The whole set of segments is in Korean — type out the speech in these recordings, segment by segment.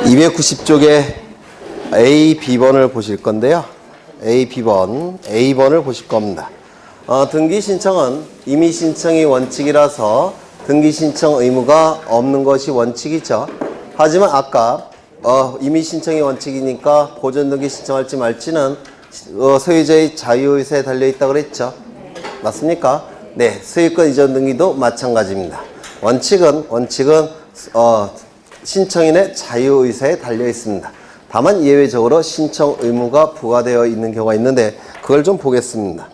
290쪽에 A, B번을 보실 건데요. A, B번, A번을 보실 겁니다. 등기 신청은 임의 신청이 원칙이라서 등기 신청 의무가 없는 것이 원칙이죠. 하지만 아까 임의 신청이 원칙이니까 보존 등기 신청할지 말지는 소유자의 자유의사에 달려있다고 그랬죠. 맞습니까? 네, 소유권 이전 등기도 마찬가지입니다. 원칙은 신청인의 자유의사에 달려있습니다. 다만 예외적으로 신청 의무가 부과되어 있는 경우가 있는데 그걸 좀 보겠습니다.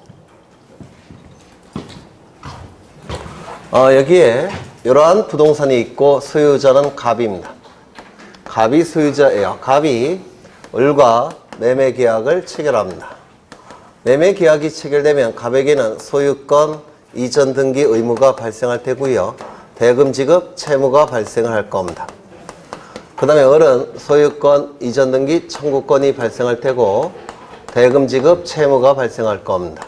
여기에 이러한 부동산이 있고 소유자는 갑입니다. 갑이 소유자예요. 갑이 을과 매매 계약을 체결합니다. 매매 계약이 체결되면 갑에게는 소유권 이전 등기 의무가 발생할 테고요. 대금 지급 채무가 발생을 할 겁니다. 그 다음에 을은 소유권 이전 등기 청구권이 발생할 테고 대금 지급 채무가 발생할 겁니다.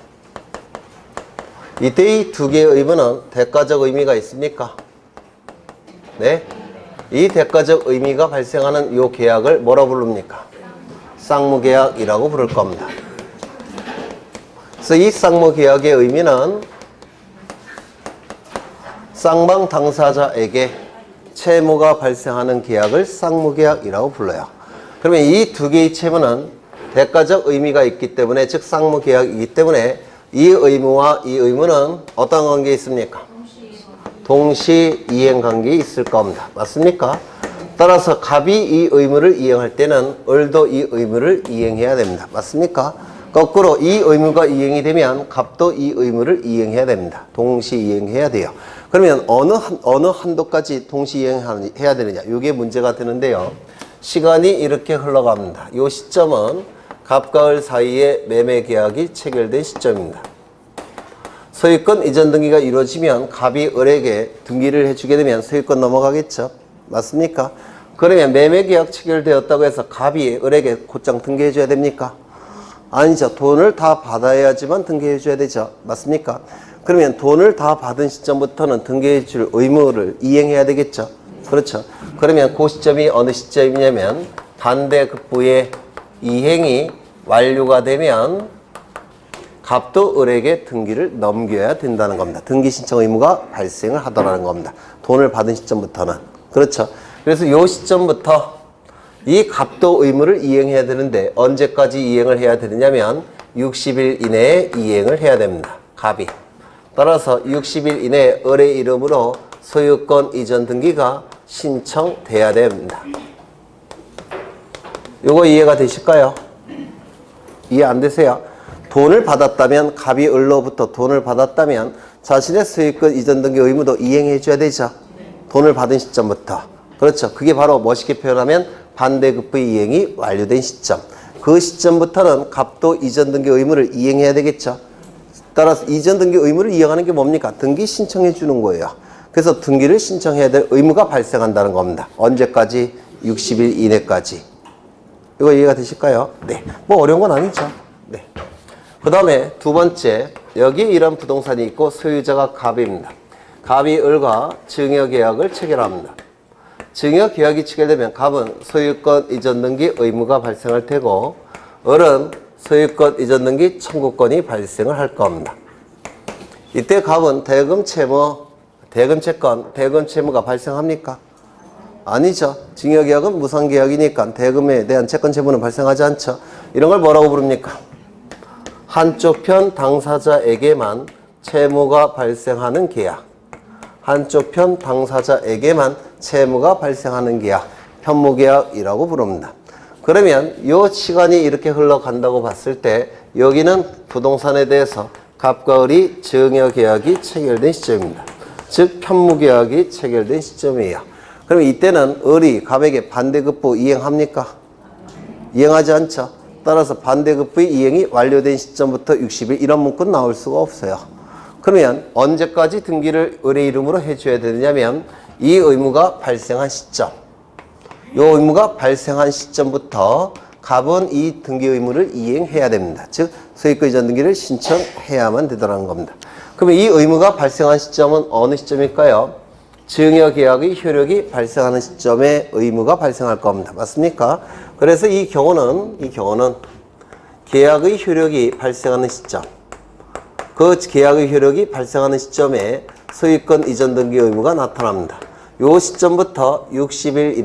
이때 이 두 개의 의무는 대가적 의미가 있습니까? 네? 이 대가적 의미가 발생하는 이 계약을 뭐라 부릅니까? 쌍무계약이라고 부를 겁니다. 그래서 이 쌍무계약의 의미는 쌍방 당사자에게 채무가 발생하는 계약을 쌍무계약이라고 불러요. 그러면 이 두 개의 채무는 대가적 의미가 있기 때문에, 즉 쌍무계약이기 때문에 이 의무와 이 의무는 어떤 관계에 있습니까? 동시 이행 관계에 있을 겁니다. 맞습니까? 따라서 갑이 이 의무를 이행할 때는 을도 이 의무를 이행해야 됩니다. 맞습니까? 거꾸로 이 의무가 이행이 되면 갑도 이 의무를 이행해야 됩니다. 동시 이행해야 돼요. 그러면 어느 한도까지 동시 이행해야 되느냐, 이게 문제가 되는데요. 시간이 이렇게 흘러갑니다. 이 시점은 갑과 을 사이에 매매 계약이 체결된 시점입니다. 소유권 이전 등기가 이루어지면 갑이 을에게 등기를 해주게 되면 소유권 넘어가겠죠. 맞습니까? 그러면 매매 계약 체결되었다고 해서 갑이 을에게 곧장 등기해 줘야 됩니까? 아니죠. 돈을 다 받아야지만 등기해 줘야 되죠. 맞습니까? 그러면 돈을 다 받은 시점부터는 등기해 줄 의무를 이행해야 되겠죠. 그렇죠. 그러면 그 시점이 어느 시점이냐면 반대급부의 이행이 완료가 되면 갑도 을에게 등기를 넘겨야 된다는 겁니다. 등기 신청 의무가 발생을 하더라는 겁니다. 돈을 받은 시점부터는. 그렇죠. 그래서 이 시점부터 이 갑도 의무를 이행해야 되는데 언제까지 이행을 해야 되느냐면 60일 이내에 이행을 해야 됩니다. 갑이. 따라서 60일 이내에 을의 이름으로 소유권 이전 등기가 신청돼야 됩니다. 요거 이해가 되실까요? 이해 안 되세요? 돈을 받았다면, 갑이 을로부터 돈을 받았다면 자신의 소유권 이전 등기 의무도 이행해 줘야 되죠. 돈을 받은 시점부터. 그렇죠. 그게 바로 멋있게 표현하면 반대급부의 이행이 완료된 시점. 그 시점부터는 갑도 이전 등기 의무를 이행해야 되겠죠. 따라서 이전 등기 의무를 이행하는 게 뭡니까? 등기 신청해 주는 거예요. 그래서 등기를 신청해야 될 의무가 발생한다는 겁니다. 언제까지? 60일 이내까지. 이거 이해가 되실까요? 네. 뭐 어려운 건 아니죠. 네. 그 다음에 두 번째, 여기 이런 부동산이 있고 소유자가 갑입니다. 갑이 을과 증여계약을 체결합니다. 증여계약이 체결되면 갑은 소유권 이전 등기 의무가 발생할 테고 을은 소유권 이전 등기 청구권이 발생을 할 겁니다. 이때 갑은 대금 채무, 대금 채권, 대금 채무가 발생합니까? 아니죠. 증여계약은 무상계약이니까 대금에 대한 채권 채무는 발생하지 않죠. 이런 걸 뭐라고 부릅니까? 한쪽 편 당사자에게만 채무가 발생하는 계약. 한쪽 편 당사자에게만 채무가 발생하는 계약. 편무계약이라고 부릅니다. 그러면 이 시간이 이렇게 흘러간다고 봤을 때 여기는 부동산에 대해서 갑과 을이 증여계약이 체결된 시점입니다. 즉 편무계약이 체결된 시점이에요. 그러면 이때는 을이 갑에게 반대급부 이행합니까? 이행하지 않죠. 따라서 반대급부의 이행이 완료된 시점부터 60일 이런 문구는 나올 수가 없어요. 그러면 언제까지 등기를 을의 이름으로 해줘야 되느냐면 이 의무가 발생한 시점, 이 의무가 발생한 시점부터 갑은 이 등기 의무를 이행해야 됩니다. 즉 소유권 이전 등기를 신청해야만 되더라는 겁니다. 그러면 이 의무가 발생한 시점은 어느 시점일까요? 증여계약의 효력이 발생하는 시점에 의무가 발생할 겁니다. 맞습니까? 그래서 이 경우는 계약의 효력이 발생하는 시점, 그 계약의 효력이 발생하는 시점에 소유권 이전 등기 의무가 나타납니다. 요 시점부터 60일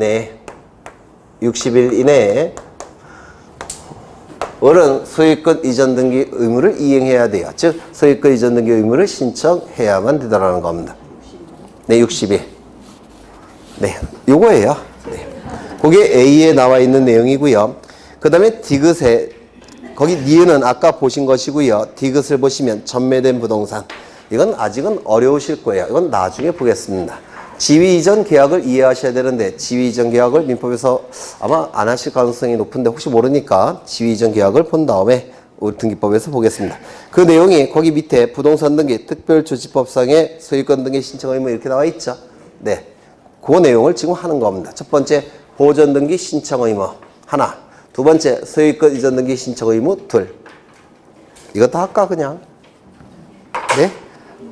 이내에 어른 소유권 이전 등기 의무를 이행해야 돼요. 즉 소유권 이전 등기 의무를 신청해야만 되더라는 겁니다. 네, 60일. 네, 요거예요. 네. 그게 A에 나와 있는 내용이고요. 그 다음에 디귿에 거기 니은은 아까 보신 것이고요. 디귿을 보시면 전매된 부동산. 이건 아직은 어려우실 거예요. 이건 나중에 보겠습니다. 지위 이전 계약을 이해하셔야 되는데 지위 이전 계약을 민법에서 아마 안 하실 가능성이 높은데 혹시 모르니까 지위 이전 계약을 본 다음에 우리 등기법에서 보겠습니다. 그 내용이 거기 밑에 부동산 등기 특별조치법상의 소유권 등기 신청 의무 이렇게 나와 있죠. 네, 그 내용을 지금 하는 겁니다. 첫 번째 보전 등기 신청 의무 하나, 두 번째 소유권 이전 등기 신청 의무 둘. 이것도 할까 그냥? 네?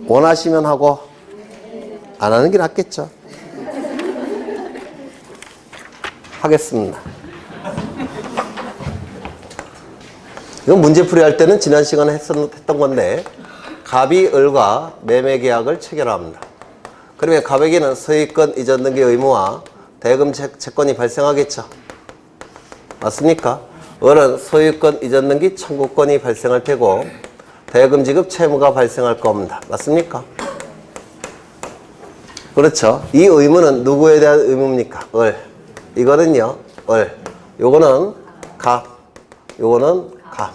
원하시면 하고 안 하는 게 낫겠죠. 하겠습니다. 이건 문제풀이 할 때는 지난 시간에 했던 건데 갑이 을과 매매계약을 체결합니다. 그러면 갑에게는 소유권 이전 등기 의무와 대금 채권이 발생하겠죠. 맞습니까? 을은 소유권 이전 등기 청구권이 발생할 테고 대금 지급 채무가 발생할 겁니다. 맞습니까? 그렇죠. 이 의무는 누구에 대한 의무입니까? 을. 이거는요, 을. 요거는 갑. 요거는 갑.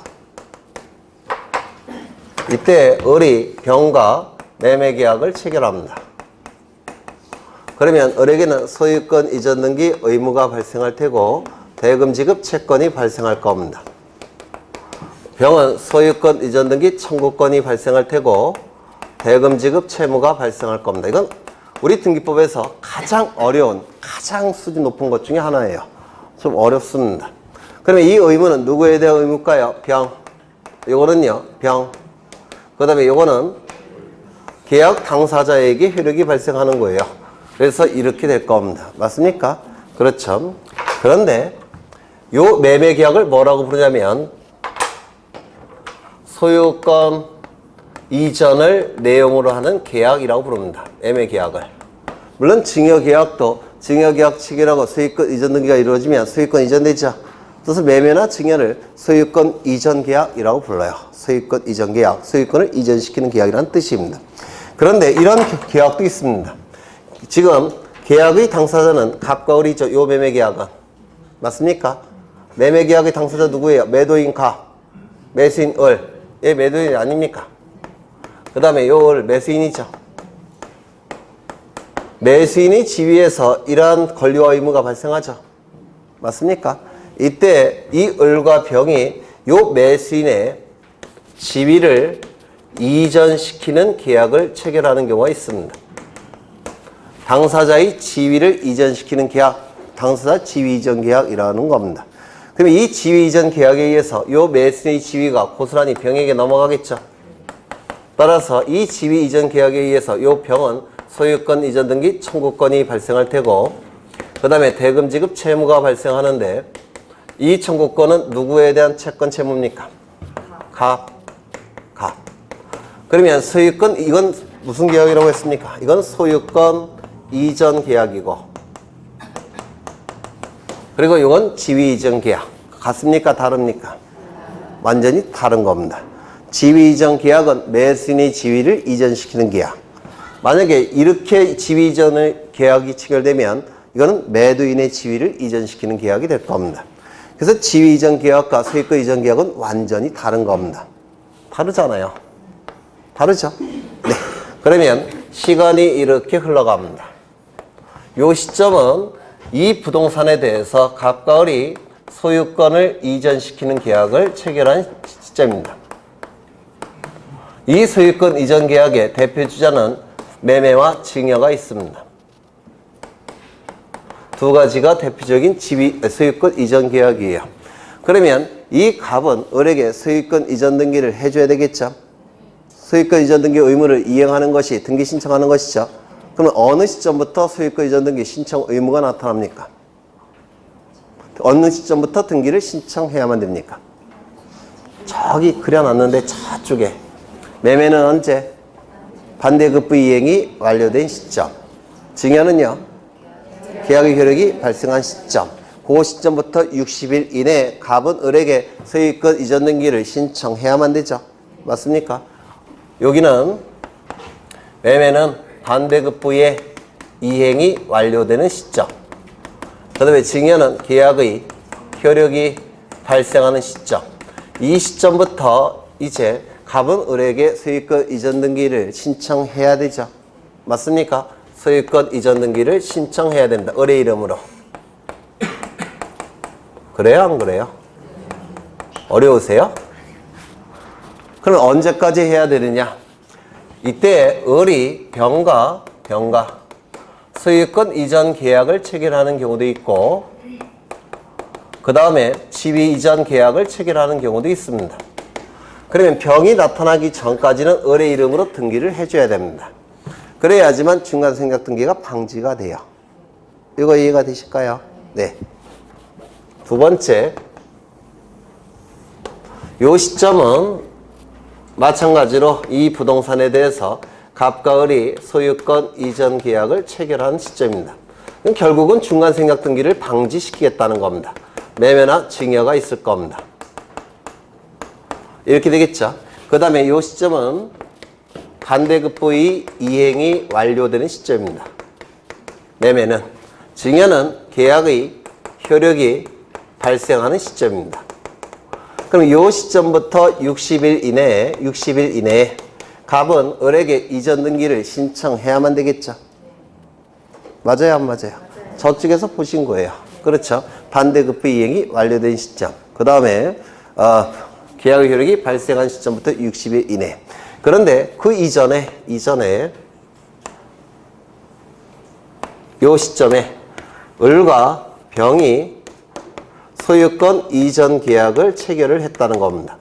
이때 을이 병과 매매계약을 체결합니다. 그러면 을에게는 소유권 이전 등기 의무가 발생할 테고 대금 지급 채권이 발생할 겁니다. 병은 소유권 이전 등기 청구권이 발생할 테고 대금 지급 채무가 발생할 겁니다. 이건 우리 등기법에서 가장 어려운, 가장 수준 높은 것 중에 하나예요. 좀 어렵습니다. 그러면 이 의무는 누구에 대한 의무일까요? 병. 요거는요, 병. 그 다음에 요거는 계약 당사자에게 효력이 발생하는 거예요. 그래서 이렇게 될 겁니다. 맞습니까? 그렇죠. 그런데 요 매매 계약을 뭐라고 부르냐면 소유권 이전을 내용으로 하는 계약이라고 부릅니다. 매매 계약을. 물론 증여 계약도 증여 계약 체결하고 소유권 이전 등기가 이루어지면 소유권 이전되죠. 그래서 매매나 증여를 소유권 이전 계약이라고 불러요. 소유권 이전 계약, 소유권을 이전시키는 계약이라는 뜻입니다. 그런데 이런 계약도 있습니다. 지금 계약의 당사자는 갑과 을이죠. 요 매매 계약은. 맞습니까? 매매 계약의 당사자 누구예요? 매도인 갑, 매수인 을. 얘 매도인 아닙니까? 그 다음에 요 을 매수인이죠. 매수인이 지위에서 이러한 권리와 의무가 발생하죠. 맞습니까? 이때 이 을과 병이 요 매수인의 지위를 이전시키는 계약을 체결하는 경우가 있습니다. 당사자의 지위를 이전시키는 계약, 당사자 지위 이전 계약이라는 겁니다. 그러면 이 지위 이전 계약에 의해서 요 매수인의 지위가 고스란히 병에게 넘어가겠죠. 따라서 이 지위 이전 계약에 의해서 요 병은 소유권 이전 등기 청구권이 발생할 테고 그 다음에 대금 지급 채무가 발생하는데 이 청구권은 누구에 대한 채권 채무입니까? 갑. 그러면 소유권, 이건 무슨 계약이라고 했습니까? 이건 소유권 이전 계약이고 그리고 이건 지위 이전 계약. 같습니까? 다릅니까? 완전히 다른 겁니다. 지위 이전 계약은 매수인의 지위를 이전시키는 계약. 만약에 이렇게 지위 이전의 계약이 체결되면 이거는 매도인의 지위를 이전시키는 계약이 될 겁니다. 그래서 지위 이전 계약과 소유권 이전 계약은 완전히 다른 겁니다. 다르잖아요. 다르죠? 네. 그러면 시간이 이렇게 흘러갑니다. 요 시점은 이 부동산에 대해서 갑과 을이 소유권을 이전시키는 계약을 체결한 시점입니다. 이 소유권 이전 계약의 대표주자는 매매와 증여가 있습니다. 두 가지가 대표적인 소유권 이전 계약이에요. 그러면 이 갑은 을에게 소유권 이전 등기를 해줘야 되겠죠. 소유권 이전 등기 의무를 이행하는 것이 등기 신청하는 것이죠. 그러면 어느 시점부터 소유권 이전 등기 신청 의무가 나타납니까? 어느 시점부터 등기를 신청해야만 됩니까? 저기 그려놨는데 저쪽에 매매는 언제? 반대급부 이행이 완료된 시점. 증여는요? 계약의 효력이 발생한 시점. 그 시점부터 60일 이내에 갑은 을에게 소유권 이전 등기를 신청해야만 되죠. 맞습니까? 여기는 매매는 반대급부의 이행이 완료되는 시점. 그 다음에 증여는 계약의 효력이 발생하는 시점. 이 시점부터 이제 갑은 을에게 소유권 이전 등기를 신청해야 되죠. 맞습니까? 소유권 이전 등기를 신청해야 된다. 을의 이름으로. 그래요? 안 그래요? 어려우세요? 그럼 언제까지 해야 되느냐? 이때 을이 병가 소유권 이전 계약을 체결하는 경우도 있고 그 다음에 지위 이전 계약을 체결하는 경우도 있습니다. 그러면 병이 나타나기 전까지는 을의 이름으로 등기를 해줘야 됩니다. 그래야지만 중간 생략 등기가 방지가 돼요. 이거 이해가 되실까요? 네. 두 번째, 요 시점은 마찬가지로 이 부동산에 대해서 갑과 을이 소유권 이전 계약을 체결한 시점입니다. 결국은 중간 생략 등기를 방지시키겠다는 겁니다. 매매나 증여가 있을 겁니다. 이렇게 되겠죠. 그 다음에 이 시점은 반대급부의 이행이 완료되는 시점입니다. 매매는. 증여는 계약의 효력이 발생하는 시점입니다. 그럼 이 시점부터 60일 이내에 갑은 을에게 이전 등기를 신청해야만 되겠죠. 맞아요, 안 맞아요? 저쪽에서 보신 거예요. 그렇죠. 반대급부 이행이 완료된 시점. 그 다음에 계약의 효력이 발생한 시점부터 60일 이내. 그런데 그 이전에 요 시점에 을과 병이 소유권 이전 계약을 체결을 했다는 겁니다.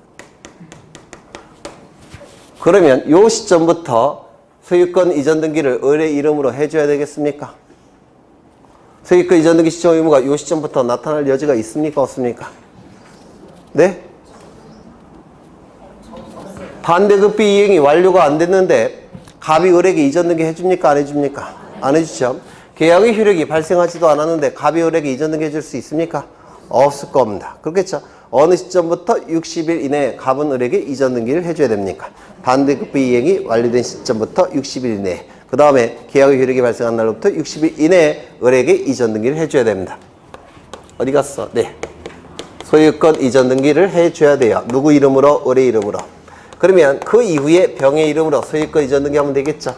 그러면 요 시점부터 소유권 이전 등기를 을의 이름으로 해줘야 되겠습니까? 소유권 이전 등기 신청 의무가 요 시점부터 나타날 여지가 있습니까? 없습니까? 네? 반대급부 이행이 완료가 안 됐는데 갑이 을에게 이전 등기 해줍니까? 안 해줍니까? 안 해주죠. 계약의 효력이 발생하지도 않았는데 갑이 을에게 이전 등기 해줄 수 있습니까? 없을 겁니다. 그렇겠죠. 어느 시점부터 60일 이내에 갑은 을에게 이전 등기를 해줘야 됩니까? 반대급부 이행이 완료된 시점부터 60일 이내에. 그 다음에 계약의 효력이 발생한 날로부터 60일 이내에 을에게 이전 등기를 해줘야 됩니다. 어디 갔어? 네. 소유권 이전 등기를 해줘야 돼요. 누구 이름으로? 을의 이름으로. 그러면 그 이후에 병의 이름으로 소유권 이전 등기하면 되겠죠?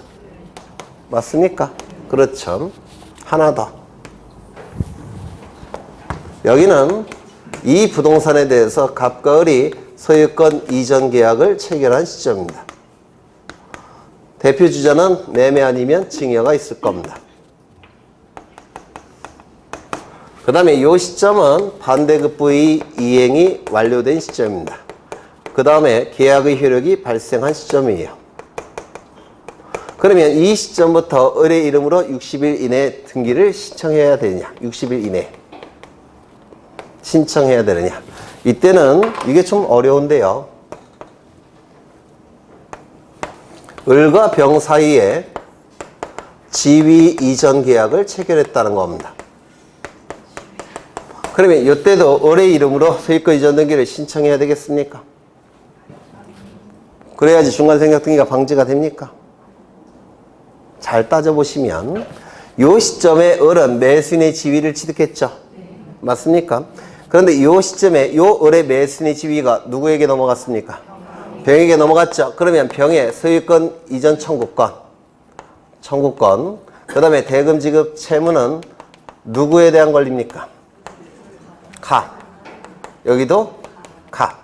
맞습니까? 그렇죠. 하나 더. 여기는 이 부동산에 대해서 갑과 을이 소유권 이전 계약을 체결한 시점입니다. 대표 주자는 매매 아니면 증여가 있을 겁니다. 그 다음에 이 시점은 반대급부의 이행이 완료된 시점입니다. 그 다음에 계약의 효력이 발생한 시점이에요. 그러면 이 시점부터 을의 이름으로 60일 이내에 등기를 신청해야 되느냐? 60일 이내에 신청해야 되느냐? 이때는 이게 좀 어려운데요. 을과 병 사이에 지위 이전 계약을 체결했다는 겁니다. 그러면 이때도 을의 이름으로 소유권 이전 등기를 신청해야 되겠습니까? 그래야지 중간 생략 등기가 방지가 됩니까? 잘 따져보시면 이 시점에 을은 매수인의 지위를 취득했죠. 맞습니까? 그런데 이 시점에 이 을의 매수인의 지위가 누구에게 넘어갔습니까? 병에게 넘어갔죠. 그러면 병의 소유권 이전 청구권, 그 다음에 대금 지급 채무는 누구에 대한 권리입니까? 갑. 여기도 갑.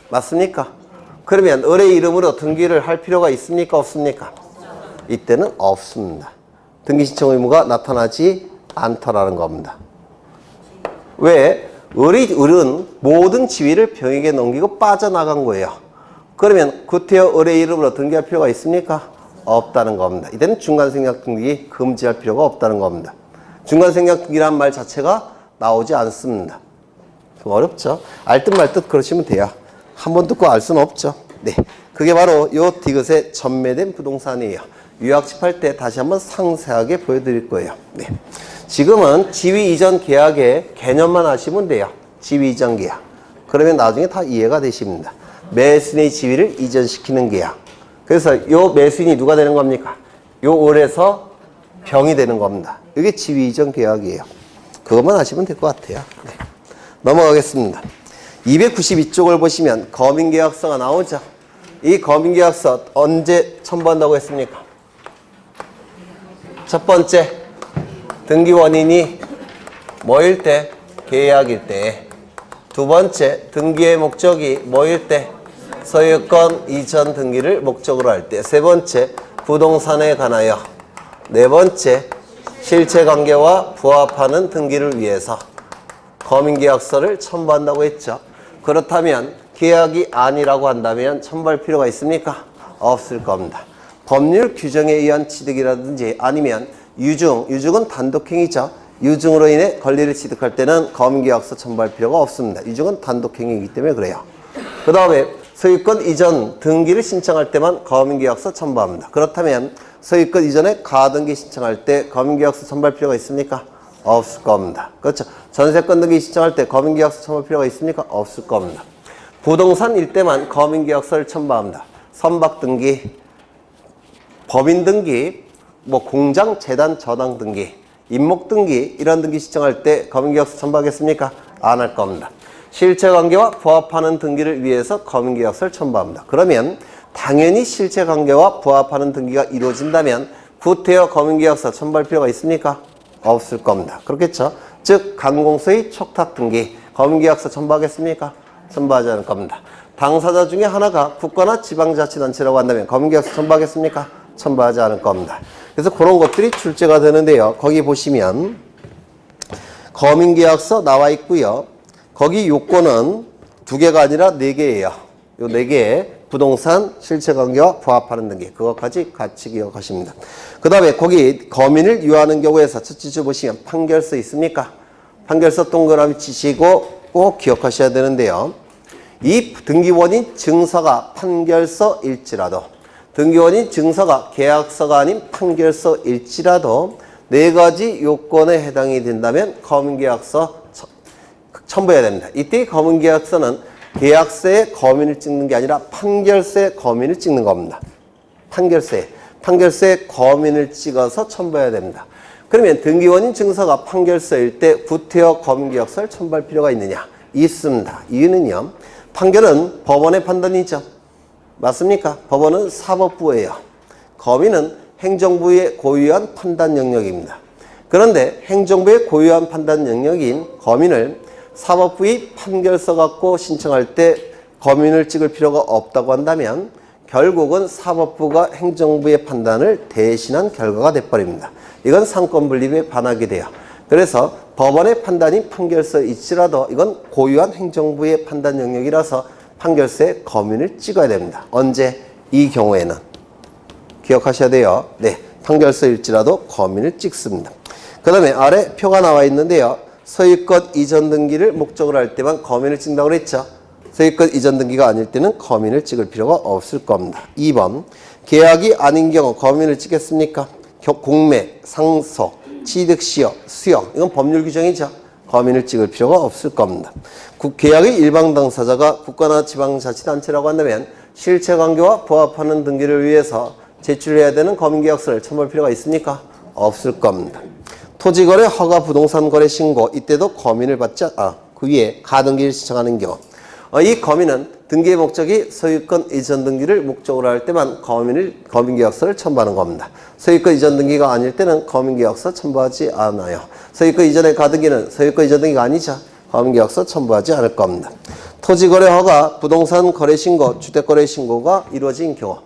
맞습니까? 그러면 을의 이름으로 등기를 할 필요가 있습니까? 없습니까? 이때는 없습니다. 등기 신청 의무가 나타나지 않더라는 겁니다. 왜? 을은 모든 지위를 병에게 넘기고 빠져나간 거예요. 그러면 구태여 을의 이름으로 등기할 필요가 있습니까? 없다는 겁니다. 이때는 중간생략 등기 금지할 필요가 없다는 겁니다. 중간생략 등기라는 말 자체가 나오지 않습니다. 좀 어렵죠? 알듯 말듯 그러시면 돼요. 한 번 듣고 알 수는 없죠. 네, 그게 바로 요 디귿의 전매된 부동산이에요. 유학집할 때 다시 한번 상세하게 보여드릴 거예요. 네, 지금은 지위 이전 계약의 개념만 아시면 돼요. 지위 이전 계약. 그러면 나중에 다 이해가 되십니다. 매수인의 지위를 이전시키는 계약. 그래서 요 매수인이 누가 되는 겁니까? 요 올에서 병이 되는 겁니다. 이게 지위 이전 계약이에요. 그것만 아시면 될 것 같아요. 네. 넘어가겠습니다. 292쪽을 보시면 거민계약서가 나오죠. 이 거민계약서 언제 첨부한다고 했습니까? 첫 번째, 등기 원인이 뭐일 때? 계약일 때. 두 번째, 등기의 목적이 뭐일 때? 소유권 이전 등기를 목적으로 할 때. 세 번째, 부동산에 관하여. 네 번째, 실체관계와 부합하는 등기를 위해서 거민계약서를 첨부한다고 했죠. 그렇다면 계약이 아니라고 한다면 첨부할 필요가 있습니까? 없을 겁니다. 법률 규정에 의한 취득이라든지 아니면 유증은 단독행위죠. 유증으로 인해 권리를 취득할 때는 거민계약서 첨부할 필요가 없습니다. 유증은 단독행위이기 때문에 그래요. 그 다음에 소유권 이전 등기를 신청할 때만 거민계약서 첨부합니다. 그렇다면 소유권 이전에 가등기 신청할 때 거민계약서 첨부할 필요가 있습니까? 없을 겁니다. 그렇죠. 전세권 등기 신청할 때 거민계약서 첨부할 필요가 있습니까? 없을 겁니다. 부동산일 때만 거민계약서를 첨부합니다. 선박 등기, 법인 등기, 공장, 재단, 저당 등기, 임목 등기 이런 등기 신청할 때 거민계약서 첨부하겠습니까? 안 할 겁니다. 실체관계와 부합하는 등기를 위해서 거민계약서를 첨부합니다. 그러면 당연히 실체관계와 부합하는 등기가 이루어진다면 구태여 거민계약서 첨부할 필요가 있습니까? 없을 겁니다. 그렇겠죠? 즉 강공소의 촉탁 등기 거민계약서 첨부하겠습니까? 첨부하지 않을 겁니다. 당사자 중에 하나가 국가나 지방자치단체라고 한다면 거민계약서 첨부하겠습니까? 첨부하지 않을 겁니다. 그래서 그런 것들이 출제가 되는데요. 거기 보시면 거민계약서 나와 있고요. 거기 요건은 2개가 아니라 4개예요. 요 4개의 부동산 실체관계와 부합하는 등기 그것까지 같이 기억하십니다. 그 다음에 거기 거민을 유하는 경우에서 첫째 줄 보시면 판결서 있습니까? 판결서 동그라미 치시고 꼭 기억하셔야 되는데요. 이 등기원인 증서가 판결서일지라도 등기원인 증서가 계약서가 아닌 판결서일지라도 4가지 요건에 해당이 된다면 거민계약서 첨부해야 됩니다. 이때 거민계약서는 계약서에 거민을 찍는 게 아니라 판결서에 거민을 찍는 겁니다. 판결서에 거민을 찍어서 첨부해야 됩니다. 그러면 등기원인 증서가 판결서일 때 구태여 거민계약서를 첨부할 필요가 있느냐? 있습니다. 이유는요. 판결은 법원의 판단이죠. 맞습니까? 법원은 사법부예요. 거민은 행정부의 고유한 판단 영역입니다. 그런데 행정부의 고유한 판단 영역인 거민을 사법부의 판결서 갖고 신청할 때 거민을 찍을 필요가 없다고 한다면 결국은 사법부가 행정부의 판단을 대신한 결과가 돼버립니다. 이건 상권분립에 반하게 돼요. 그래서 법원의 판단이 판결서일지라도 이건 고유한 행정부의 판단 영역이라서 판결서에 거민을 찍어야 됩니다. 언제? 이 경우에는. 기억하셔야 돼요. 네, 판결서일지라도 거민을 찍습니다. 그 다음에 아래 표가 나와 있는데요. 소유권 이전 등기를 목적으로 할 때만 거민을 찍는다고 그랬죠. 소유권 이전 등기가 아닐 때는 거민을 찍을 필요가 없을 겁니다. 2번 계약이 아닌 경우 거민을 찍겠습니까? 공매, 상소, 취득시효, 수용 이건 법률 규정이죠. 거민을 찍을 필요가 없을 겁니다. 계약의 일방 당사자가 국가나 지방자치단체라고 한다면 실체관계와 부합하는 등기를 위해서 제출해야 되는 거민계약서를 첨부할 필요가 있습니까? 없을 겁니다. 토지거래 허가 부동산 거래 신고 이때도 거민을 받지 그 위에 가등기를 신청하는 경우 이 거민은 등기의 목적이 소유권 이전 등기를 목적으로 할 때만 거민계약서를 첨부하는 겁니다. 소유권 이전 등기가 아닐 때는 거민계약서 첨부하지 않아요. 소유권 이전의 가등기는 소유권 이전 등기가 아니죠. 거민계약서 첨부하지 않을 겁니다. 토지거래 허가 부동산 거래 신고 주택거래 신고가 이루어진 경우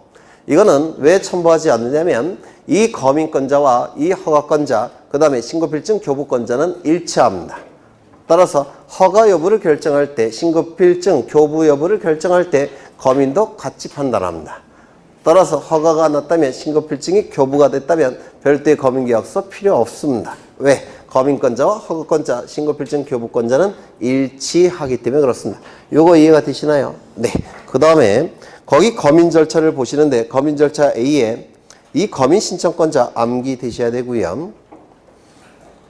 이거는 왜 첨부하지 않느냐면 이 거민권자와 이 허가권자 그 다음에 신고필증 교부권자는 일치합니다. 따라서 허가 여부를 결정할 때 신고필증 교부 여부를 결정할 때 거민도 같이 판단합니다. 따라서 허가가 났다면 신고필증이 교부가 됐다면 별도의 검인계약서 필요 없습니다. 왜? 검인권자와 허가권자, 신고필증 교부권자는 일치하기 때문에 그렇습니다. 요거 이해가 되시나요? 네. 그 다음에 거기 검인 절차를 보시는데 검인 절차 A에 이 검인 신청권자 암기 되셔야 되고요.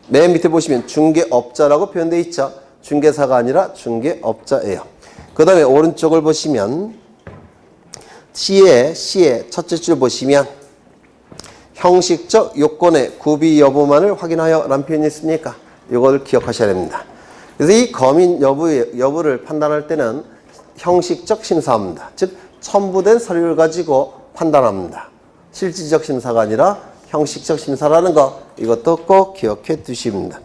맨 밑에 보시면 중개업자라고 표현되어 있죠. 중개사가 아니라 중개업자예요. 그 다음에 오른쪽을 보시면 C의 첫째 줄 보시면 형식적 요건의 구비 여부만을 확인하여 라는 표현이 있으니까 이걸 기억하셔야 됩니다. 그래서 이 검인 여부를 판단할 때는 형식적 심사합니다. 즉 첨부된 서류를 가지고 판단합니다. 실질적 심사가 아니라 형식적 심사라는 거 이것도 꼭 기억해 두십니다.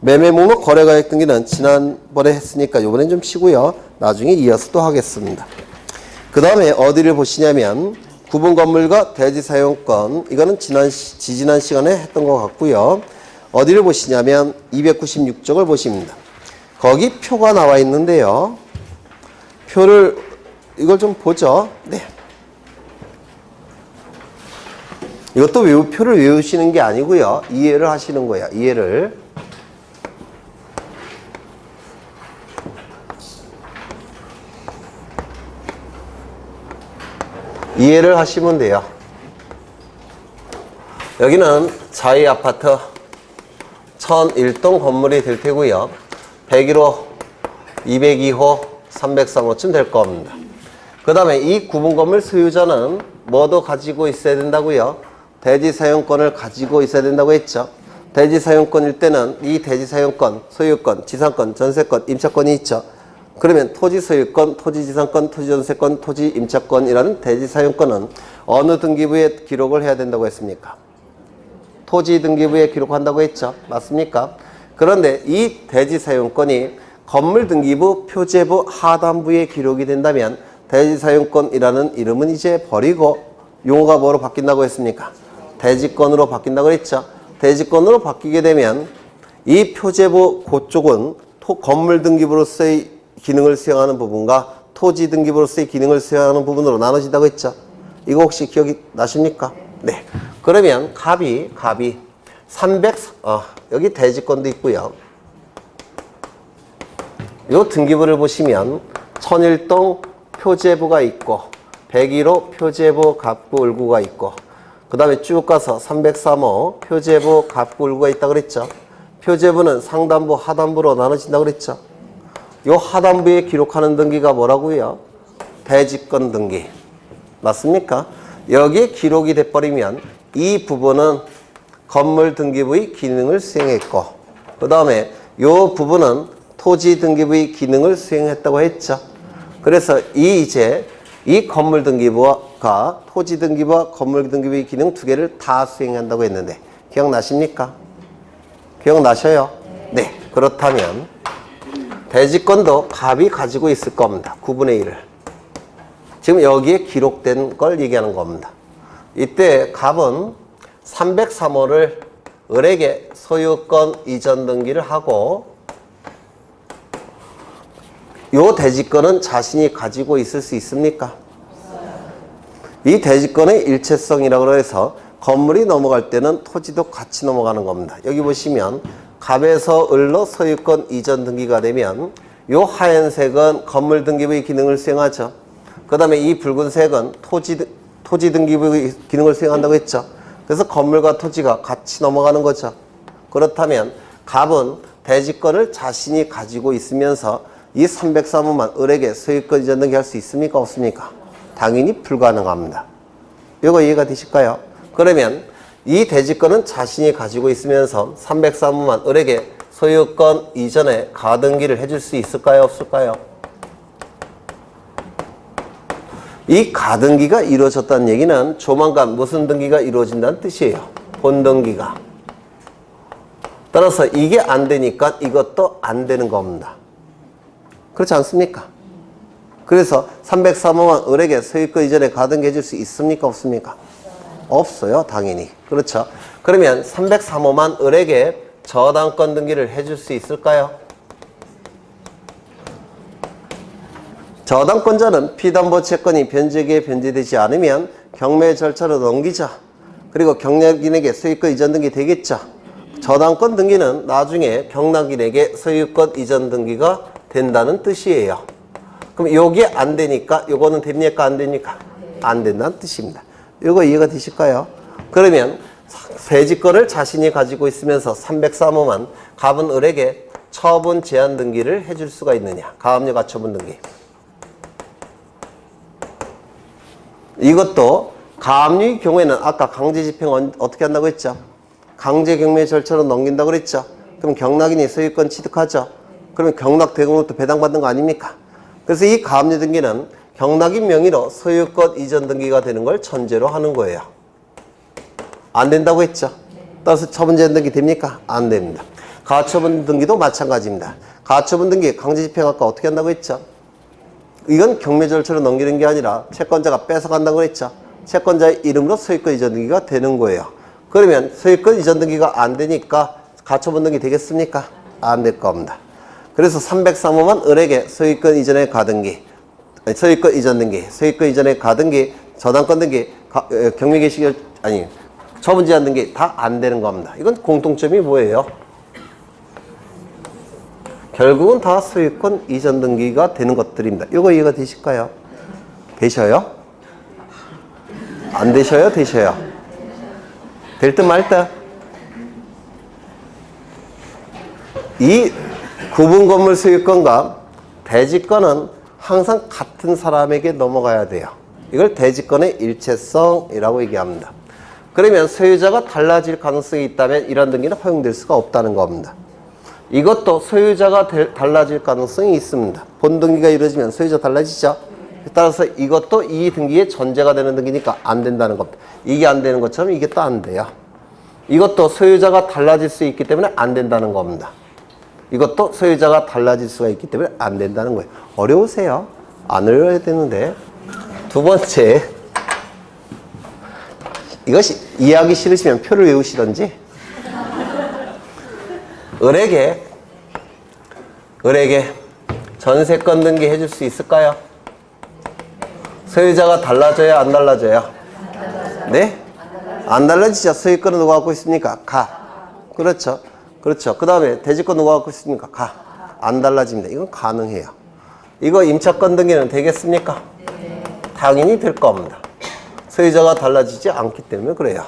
매매 목록 거래가액 등기는 지난번에 했으니까 이번엔 좀 쉬고요. 나중에 이어서 또 하겠습니다. 그 다음에 어디를 보시냐면 구분 건물과 대지 사용권 이거는 지지난 시간에 했던 것 같고요. 어디를 보시냐면 296쪽을 보십니다. 거기 표가 나와 있는데요. 표를 이걸 좀 보죠. 네. 이것도 표를 외우시는 게 아니고요. 이해를 하시는 거예요. 이해를 하시면 돼요. 여기는 자이 아파트 1001동 건물이 될 테고요. 101호, 202호, 303호쯤 될 겁니다. 그 다음에 이 구분 건물 소유자는 뭐도 가지고 있어야 된다고요? 대지 사용권을 가지고 있어야 된다고 했죠. 대지 사용권일 때는 이 대지 사용권, 소유권, 지상권, 전세권, 임차권이 있죠. 그러면 토지 소유권, 토지 지상권, 토지 전세권, 토지 임차권이라는 대지 사용권은 어느 등기부에 기록을 해야 된다고 했습니까? 토지 등기부에 기록한다고 했죠. 맞습니까? 그런데 이 대지 사용권이 건물 등기부, 표제부, 하단부에 기록이 된다면 대지 사용권이라는 이름은 이제 버리고 용어가 뭐로 바뀐다고 했습니까? 대지권으로 바뀐다고 했죠. 대지권으로 바뀌게 되면 이 표제부 그쪽은 건물 등기부로서의 기능을 수행하는 부분과 토지 등기부로서의 기능을 수행하는 부분으로 나눠진다고 했죠. 이거 혹시 기억이 나십니까? 네. 그러면 갑이 여기 대지권도 있고요. 요 등기부를 보시면 1001동 표제부가 있고 101호 표제부 갑구 을구가 있고 그 다음에 쭉 가서 303호 표제부 갑구 을구가 있다고 그랬죠. 표제부는 상단부 하단부로 나눠진다고 그랬죠. 요 하단부에 기록하는 등기가 뭐라고요? 대지권 등기. 맞습니까? 여기에 기록이 돼버리면 이 부분은 건물 등기부의 기능을 수행했고 그 다음에 요 부분은 토지 등기부의 기능을 수행했다고 했죠. 그래서 이 건물 등기부가 토지 등기부와 건물 등기부의 기능 두 개를 다 수행한다고 했는데 기억나십니까? 기억나셔요? 네. 그렇다면 대지권도 갑이 가지고 있을 겁니다. 9분의 1을. 지금 여기에 기록된 걸 얘기하는 겁니다. 이때 갑은 303호를 을에게 소유권 이전 등기를 하고 요 대지권은 자신이 가지고 있을 수 있습니까? 이 대지권의 일체성이라고 해서 건물이 넘어갈 때는 토지도 같이 넘어가는 겁니다. 여기 보시면 갑에서 을로 소유권 이전 등기가 되면 요 하얀색은 건물 등기부의 기능을 수행하죠. 그 다음에 이 붉은색은 토지 등기부의 기능을 수행한다고 했죠. 그래서 건물과 토지가 같이 넘어가는 거죠. 그렇다면 갑은 대지권을 자신이 가지고 있으면서 이 303호만 을에게 소유권 이전 등기할 수 있습니까? 없습니까? 당연히 불가능합니다. 이거 이해가 되실까요? 그러면 이 대지권은 자신이 가지고 있으면서 303호만 을에게 소유권 이전에 가등기를 해줄 수 있을까요? 없을까요? 이 가등기가 이루어졌다는 얘기는 조만간 무슨 등기가 이루어진다는 뜻이에요. 본등기가. 따라서 이게 안 되니까 이것도 안 되는 겁니다. 그렇지 않습니까? 그래서 303호만 을에게 소유권 이전에 가등기 해줄 수 있습니까? 없습니까? 없어요. 당연히. 그렇죠. 그러면 303호만 을에게 저당권 등기를 해줄 수 있을까요? 저당권자는 피담보 채권이 변제기에 변제되지 않으면 경매 절차로 넘기자. 그리고 경락인에게 소유권 이전 등기 되겠죠. 저당권 등기는 나중에 경락인에게 소유권 이전 등기가 된다는 뜻이에요. 그럼 요게 안 되니까 요거는 됩니까? 안 됩니까? 안 된다는 뜻입니다. 요거 이해가 되실까요? 그러면 세지권을 자신이 가지고 있으면서 303호만 갑은 을에게 처분 제한 등기를 해줄 수가 있느냐. 가압류 가처분 등기. 이것도 가압류의 경우에는 아까 강제집행 어떻게 한다고 했죠? 강제경매 절차로 넘긴다고 그랬죠? 그럼 경락인이 소유권 취득하죠? 그러면 경락 대금으로부터 배당받는 거 아닙니까? 그래서 이 가압류 등기는 경락인 명의로 소유권 이전 등기가 되는 걸 전제로 하는 거예요. 안 된다고 했죠? 따라서 처분 제한 등기 됩니까? 안 됩니다. 가처분 등기도 마찬가지입니다. 가처분 등기 강제집행 아까 어떻게 한다고 했죠? 이건 경매 절차로 넘기는 게 아니라 채권자가 뺏어간다고 했죠? 채권자의 이름으로 소유권 이전 등기가 되는 거예요. 그러면 소유권 이전 등기가 안 되니까 가처분 등기 되겠습니까? 안 될 겁니다. 그래서 303호만 을에게 소유권 이전의 가등기, 소유권 이전 등기, 소유권 이전의 가등기, 저당권 등기, 경매 개시 아니 처분 제한 등기 다 안 되는 겁니다. 이건 공통점이 뭐예요? 결국은 다 소유권 이전 등기가 되는 것들입니다. 이거 이해가 되실까요? 되셔요? 안 되셔요? 되셔요? 될 듯 말 듯? 이 구분 건물 소유권과 대지권은 항상 같은 사람에게 넘어가야 돼요. 이걸 대지권의 일체성이라고 얘기합니다. 그러면 소유자가 달라질 가능성이 있다면 이런 등기는 허용될 수가 없다는 겁니다. 이것도 소유자가 달라질 가능성이 있습니다. 본등기가 이루어지면 소유자 달라지죠. 따라서 이것도 이 등기의 전제가 되는 등기니까 안 된다는 겁니다. 이게 안 되는 것처럼 이게 또 안 돼요. 이것도 소유자가 달라질 수 있기 때문에 안 된다는 겁니다. 이것도 소유자가 달라질 수가 있기 때문에 안 된다는 거예요. 어려우세요? 안 어려워야 되는데. 두 번째, 이것이 이해하기 싫으시면 표를 외우시던지. 을에게 전세권 등기 해줄 수 있을까요? 소유자가 달라져야 안 달라져요? 네? 안 달라지죠. 소유권은 누가 갖고 있습니까? 가. 그렇죠. 그렇죠. 그 다음에 대지권 누가 갖고 있습니까? 가. 안 달라집니다. 이건 가능해요. 이거 임차권 등기는 되겠습니까? 당연히 될 겁니다. 소유자가 달라지지 않기 때문에 그래요.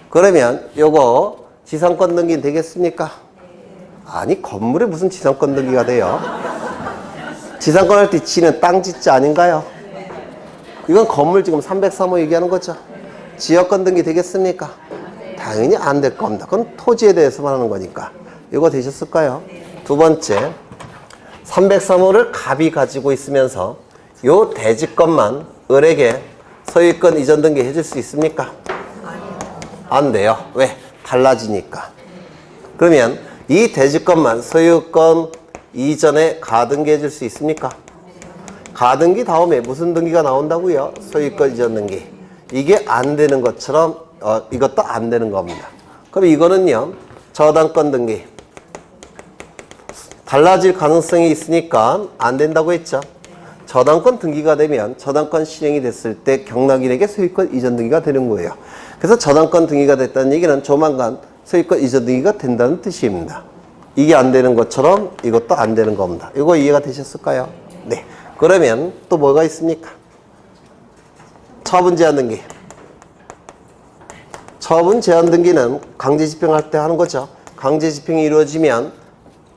그러면 요거 지상권 등기는 되겠습니까? 아니, 건물에 무슨 지상권 등기가 돼요? 지상권 할 때 지는 땅 짓자 아닌가요? 이건 건물 지금 303호 얘기하는 거죠. 지역권 등기 되겠습니까? 당연히 안 될 겁니다. 그건 토지에 대해서만 하는 거니까. 이거 되셨을까요? 두 번째, 303호를 갑이 가지고 있으면서 요 대지권만 을에게 소유권 이전 등기 해줄 수 있습니까? 안 돼요. 왜? 달라지니까. 그러면 이 대지권만 소유권 이전에 가등기 해줄 수 있습니까? 가등기 다음에 무슨 등기가 나온다고요? 소유권 이전 등기. 이게 안 되는 것처럼 이것도 안 되는 겁니다. 그럼 이거는요, 저당권 등기. 달라질 가능성이 있으니까 안 된다고 했죠. 저당권 등기가 되면 저당권 실행이 됐을 때 경락인에게 소유권 이전 등기가 되는 거예요. 그래서 저당권 등기가 됐다는 얘기는 조만간 소유권 이전 등기가 된다는 뜻입니다. 이게 안 되는 것처럼 이것도 안 되는 겁니다. 이거 이해가 되셨을까요? 네. 그러면 또 뭐가 있습니까? 처분 제한 등기. 처분 제한 등기는 강제 집행할 때 하는 거죠. 강제 집행이 이루어지면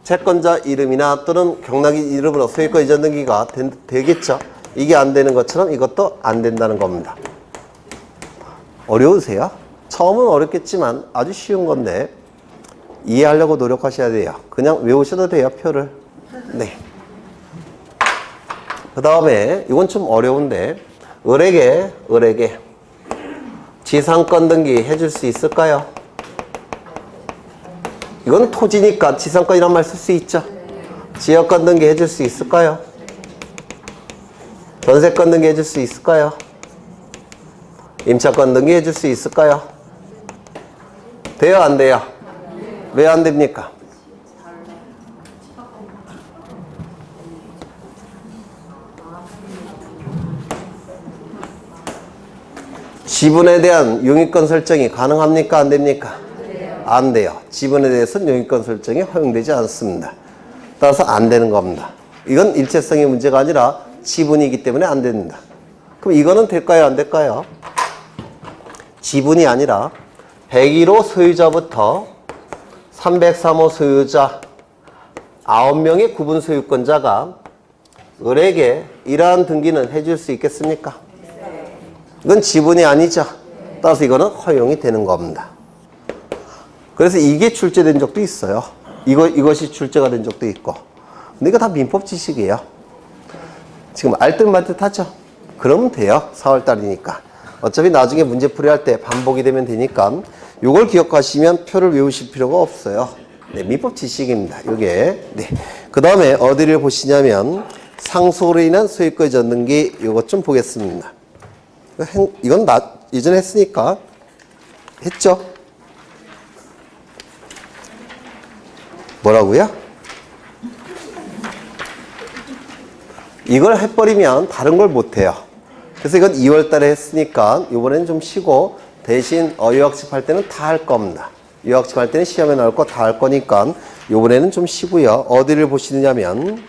채권자 이름이나 또는 경락인 이름으로 소유권 이전 등기가 되겠죠. 이게 안 되는 것처럼 이것도 안 된다는 겁니다. 어려우세요? 처음은 어렵겠지만 아주 쉬운 건데 이해하려고 노력하셔야 돼요. 그냥 외우셔도 돼요, 표를. 네. 그 다음에 이건 좀 어려운데 을에게 지상권 등기 해줄 수 있을까요? 이건 토지니까 지상권이란 말 쓸 수 있죠. 지역권 등기 해줄 수 있을까요? 전세권 등기 해줄 수 있을까요? 임차권 등기 해줄 수 있을까요? 돼요, 안 돼요? 왜 안 됩니까? 지분에 대한 용의권 설정이 가능합니까? 안 됩니까? 안 돼요. 지분에 대해서는 용의권 설정이 허용되지 않습니다. 따라서 안 되는 겁니다. 이건 일체성의 문제가 아니라 지분이기 때문에 안 됩니다. 그럼 이거는 될까요? 안 될까요? 지분이 아니라 101호 소유자부터 303호 소유자 9명의 구분 소유권자가 을에게 이러한 등기는 해줄 수 있겠습니까? 이건 지분이 아니죠. 따라서 이거는 허용이 되는 겁니다. 그래서 이게 출제된 적도 있어요. 이것이 출제가 된 적도 있고. 근데 이거 다 민법 지식이에요. 지금 알듯 말듯 하죠? 그러면 돼요. 4월달이니까. 어차피 나중에 문제 풀이할 때 반복이 되면 되니까 이걸 기억하시면 표를 외우실 필요가 없어요. 네, 민법 지식입니다. 요게. 네. 그 다음에 어디를 보시냐면 상속으로 인한 소유권 이전 등기 요것 좀 보겠습니다. 이건 예전에 했으니까 했죠? 뭐라고요? 이걸 해버리면 다른 걸 못해요. 그래서 이건 2월 달에 했으니까 이번엔 좀 쉬고 대신 유학집 할 때는 다 할 겁니다. 유학집 할 때는 시험에 나올 거 다 할 거니까 이번에는 좀 쉬고요. 어디를 보시느냐면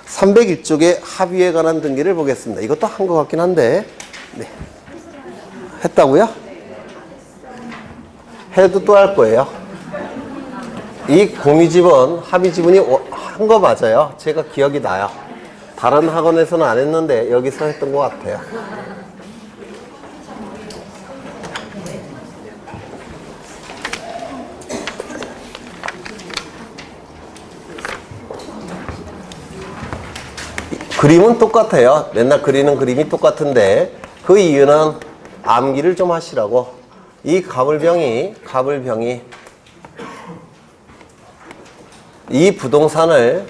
301쪽에 합의에 관한 등기를 보겠습니다. 이것도 한 것 같긴 한데 네. 했다고요? 해도 또 할 거예요. 이 공유지분, 합의지분이 한 거 맞아요. 제가 기억이 나요. 다른 학원에서는 안 했는데 여기서 했던 것 같아요. 그림은 똑같아요. 맨날 그리는 그림이 똑같은데 그 이유는 암기를 좀 하시라고. 이 가불병이 이 부동산을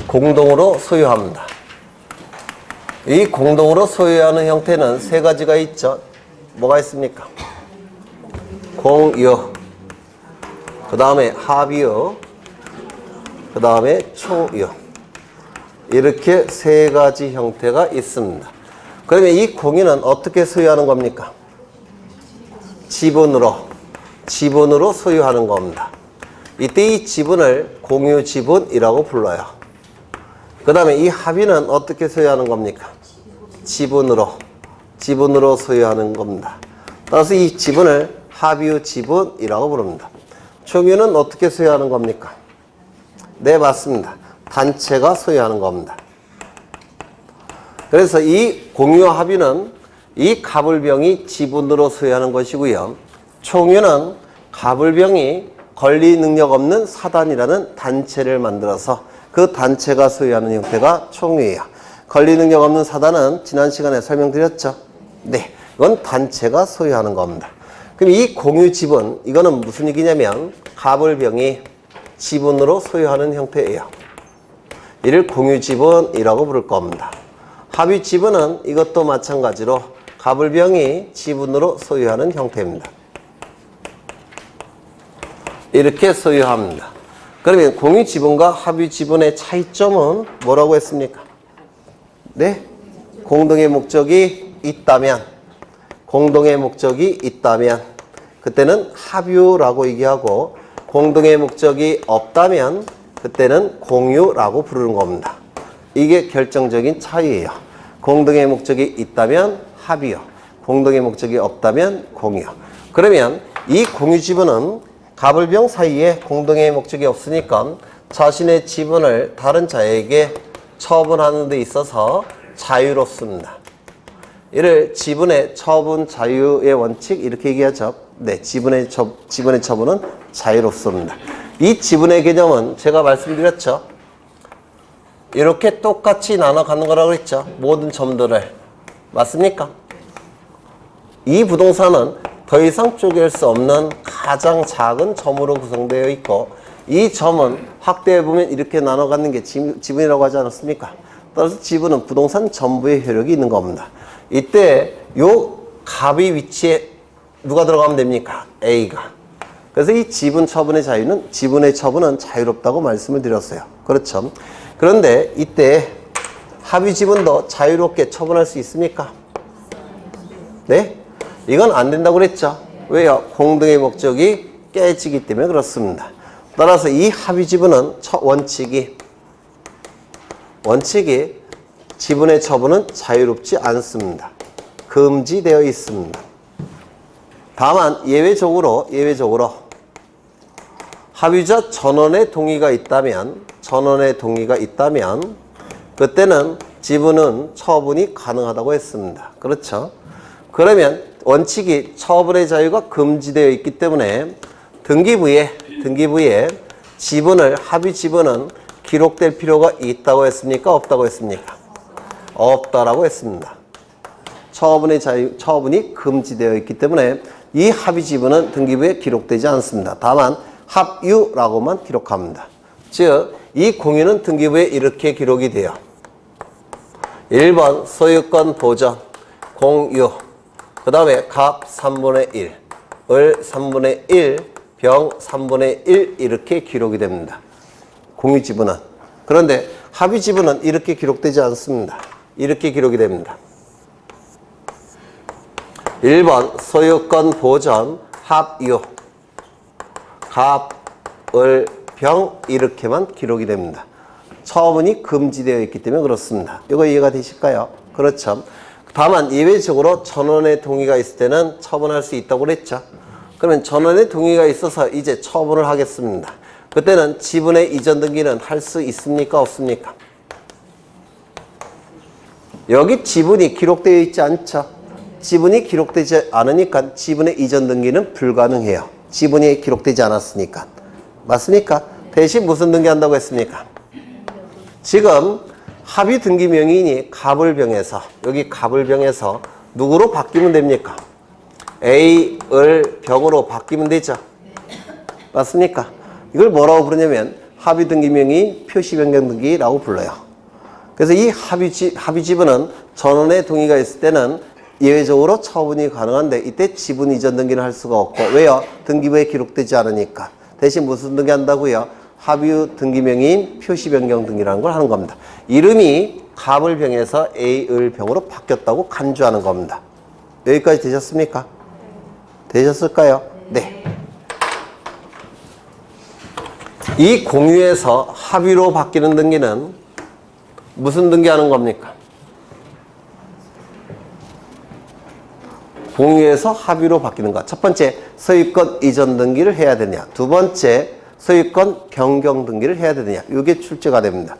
공동으로 소유합니다. 이 공동으로 소유하는 형태는 세 가지가 있죠. 뭐가 있습니까? 공유, 그 다음에 합유, 그 다음에 총유. 이렇게 세 가지 형태가 있습니다. 그러면 이 공유는 어떻게 소유하는 겁니까? 지분으로 소유하는 겁니다. 이때 이 지분을 공유 지분이라고 불러요. 그 다음에 이 합의는 어떻게 소유하는 겁니까? 지분으로 소유하는 겁니다. 따라서 이 지분을 합유 지분이라고 부릅니다. 총유는 어떻게 소유하는 겁니까? 네, 맞습니다. 단체가 소유하는 겁니다. 그래서 이 공유 합의는 이 가불병이 지분으로 소유하는 것이고요. 총유는 가불병이 권리 능력 없는 사단이라는 단체를 만들어서 그 단체가 소유하는 형태가 총유예요. 권리 능력 없는 사단은 지난 시간에 설명드렸죠? 네, 이건 단체가 소유하는 겁니다. 그럼 이 공유 지분, 이거는 무슨 얘기냐면 가불병이 지분으로 소유하는 형태예요. 이를 공유 지분이라고 부를 겁니다. 합의 지분은 이것도 마찬가지로 가불병이 지분으로 소유하는 형태입니다. 이렇게 소유합니다. 그러면 공유 지분과 합의 지분의 차이점은 뭐라고 했습니까? 네? 공동의 목적이 있다면 그때는 합유라고 얘기하고 공동의 목적이 없다면 그때는 공유라고 부르는 겁니다. 이게 결정적인 차이예요. 공동의 목적이 있다면 합의요. 공동의 목적이 없다면 공유요. 그러면 이 공유 지분은 가불병 사이에 공동의 목적이 없으니까 자신의 지분을 다른 자에게 처분하는 데 있어서 자유롭습니다. 이를 지분의 처분 자유의 원칙 이렇게 얘기하죠. 네, 지분의 처분은 자유롭습니다. 이 지분의 개념은 제가 말씀드렸죠. 이렇게 똑같이 나눠 가는 거라고 했죠. 모든 점들을. 맞습니까? 이 부동산은 더 이상 쪼갤 수 없는 가장 작은 점으로 구성되어 있고 이 점은 확대해보면 이렇게 나눠 갖는 게 지분이라고 하지 않았습니까? 따라서 지분은 부동산 전부의 효력이 있는 겁니다. 이때 요 갑의 위치에 누가 들어가면 됩니까? A가. 그래서 이 지분의 처분은 자유롭다고 말씀을 드렸어요. 그렇죠. 그런데 이때 합의 지분도 자유롭게 처분할 수 있습니까? 네? 이건 안 된다고 그랬죠? 왜요? 공동의 목적이 깨지기 때문에 그렇습니다. 따라서 이 합의 지분은 원칙이 지분의 처분은 자유롭지 않습니다. 금지되어 있습니다. 다만 예외적으로 합의자 전원의 동의가 있다면 그때는 지분은 처분이 가능하다고 했습니다. 그렇죠? 그러면 원칙이 처분의 자유가 금지되어 있기 때문에 등기부에 합의 지분은 기록될 필요가 있다고 했습니까? 없다고 했습니까? 없다라고 했습니다. 처분이 금지되어 있기 때문에 이 합의 지분은 등기부에 기록되지 않습니다. 다만 합유라고만 기록합니다. 즉, 이 공유는 등기부에 이렇게 기록이 돼요. 1번 소유권 보전, 공유, 그 다음에 갑 3분의 1, 을 3분의 1, 병 3분의 1 이렇게 기록이 됩니다. 공유 지분은. 그런데 합의 지분은 이렇게 기록되지 않습니다. 이렇게 기록이 됩니다. 1번 소유권 보전, 합유, 갑, 을, 병 이렇게만 기록이 됩니다. 처분이 금지되어 있기 때문에 그렇습니다. 이거 이해가 되실까요? 그렇죠. 다만 예외적으로 전원의 동의가 있을 때는 처분할 수 있다고 그랬죠. 그러면 전원의 동의가 있어서 이제 처분을 하겠습니다. 그때는 지분의 이전 등기는 할 수 있습니까? 없습니까? 여기 지분이 기록되어 있지 않죠. 지분이 기록되지 않으니까 지분의 이전 등기는 불가능해요. 지분이 기록되지 않았으니까. 맞습니까? 대신 무슨 등기한다고 했습니까? 지금 합의 등기 명의인이 갑을병에서, 여기 갑을병에서 누구로 바뀌면 됩니까? A, 을, 병으로 바뀌면 되죠. 맞습니까? 이걸 뭐라고 부르냐면 합의 등기 명의 표시 변경 등기라고 불러요. 그래서 이 합의 지분은 전원의 동의가 있을 때는 예외적으로 처분이 가능한데 이때 지분 이전 등기는 할 수가 없고, 왜요? 등기부에 기록되지 않으니까. 대신 무슨 등기 한다고요? 합의 등기 명의인 표시 변경 등기라는 걸 하는 겁니다. 이름이 갑을병에서 A을병으로 바뀌었다고 간주하는 겁니다. 여기까지 되셨습니까? 되셨을까요? 네. 이 공유에서 합의로 바뀌는 등기는 무슨 등기하는 겁니까? 공유에서 합의로 바뀌는 것. 첫 번째, 소유권 이전 등기를 해야 되냐. 두 번째, 소유권 변경 등기를 해야 되느냐. 이게 출제가 됩니다.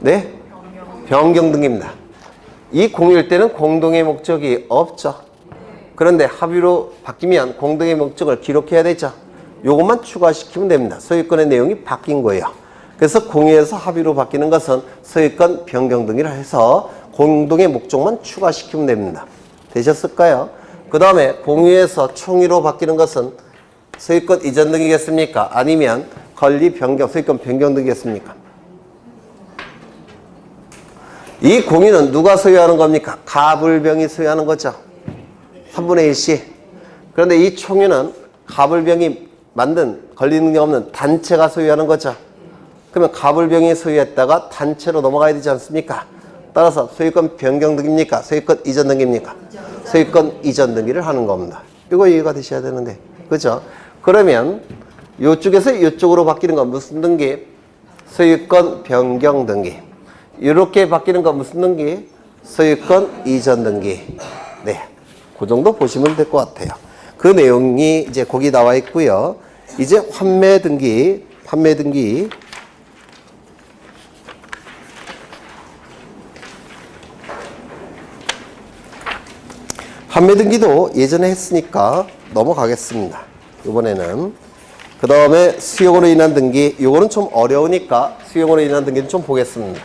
네? 변경 등기입니다. 이 공유일 때는 공동의 목적이 없죠. 그런데 합의로 바뀌면 공동의 목적을 기록해야 되죠. 요것만 추가시키면 됩니다. 소유권의 내용이 바뀐 거예요. 그래서 공유에서 합의로 바뀌는 것은 소유권 변경 등기를 해서 공동의 목적만 추가시키면 됩니다. 되셨을까요? 그 다음에 공유에서 총의로 바뀌는 것은 소유권 이전 등기겠습니까? 아니면 권리 변경, 소유권 변경 등기겠습니까? 이 공유는 누가 소유하는 겁니까? 갑을병이 소유하는 거죠. 3분의 1씩. 그런데 이 총유는 갑을병이 만든 권리 능력 없는 단체가 소유하는 거죠. 그러면 갑을병이 소유했다가 단체로 넘어가야 되지 않습니까? 따라서 소유권 변경 등기입니까? 소유권 이전 등기입니까? 소유권 이전 등기를 하는 겁니다. 이거 이해가 되셔야 되는데. 그죠? 그러면 이쪽에서 이쪽으로 바뀌는 건 무슨 등기? 소유권 변경 등기. 이렇게 바뀌는 건 무슨 등기? 소유권 이전 등기. 네. 그 정도 보시면 될 것 같아요. 그 내용이 이제 거기 나와 있고요. 이제 판매 등기. 판매 등기도 예전에 했으니까 넘어가겠습니다. 이번에는. 그 다음에 수용으로 인한 등기. 이거는 좀 어려우니까 수용으로 인한 등기는 좀 보겠습니다.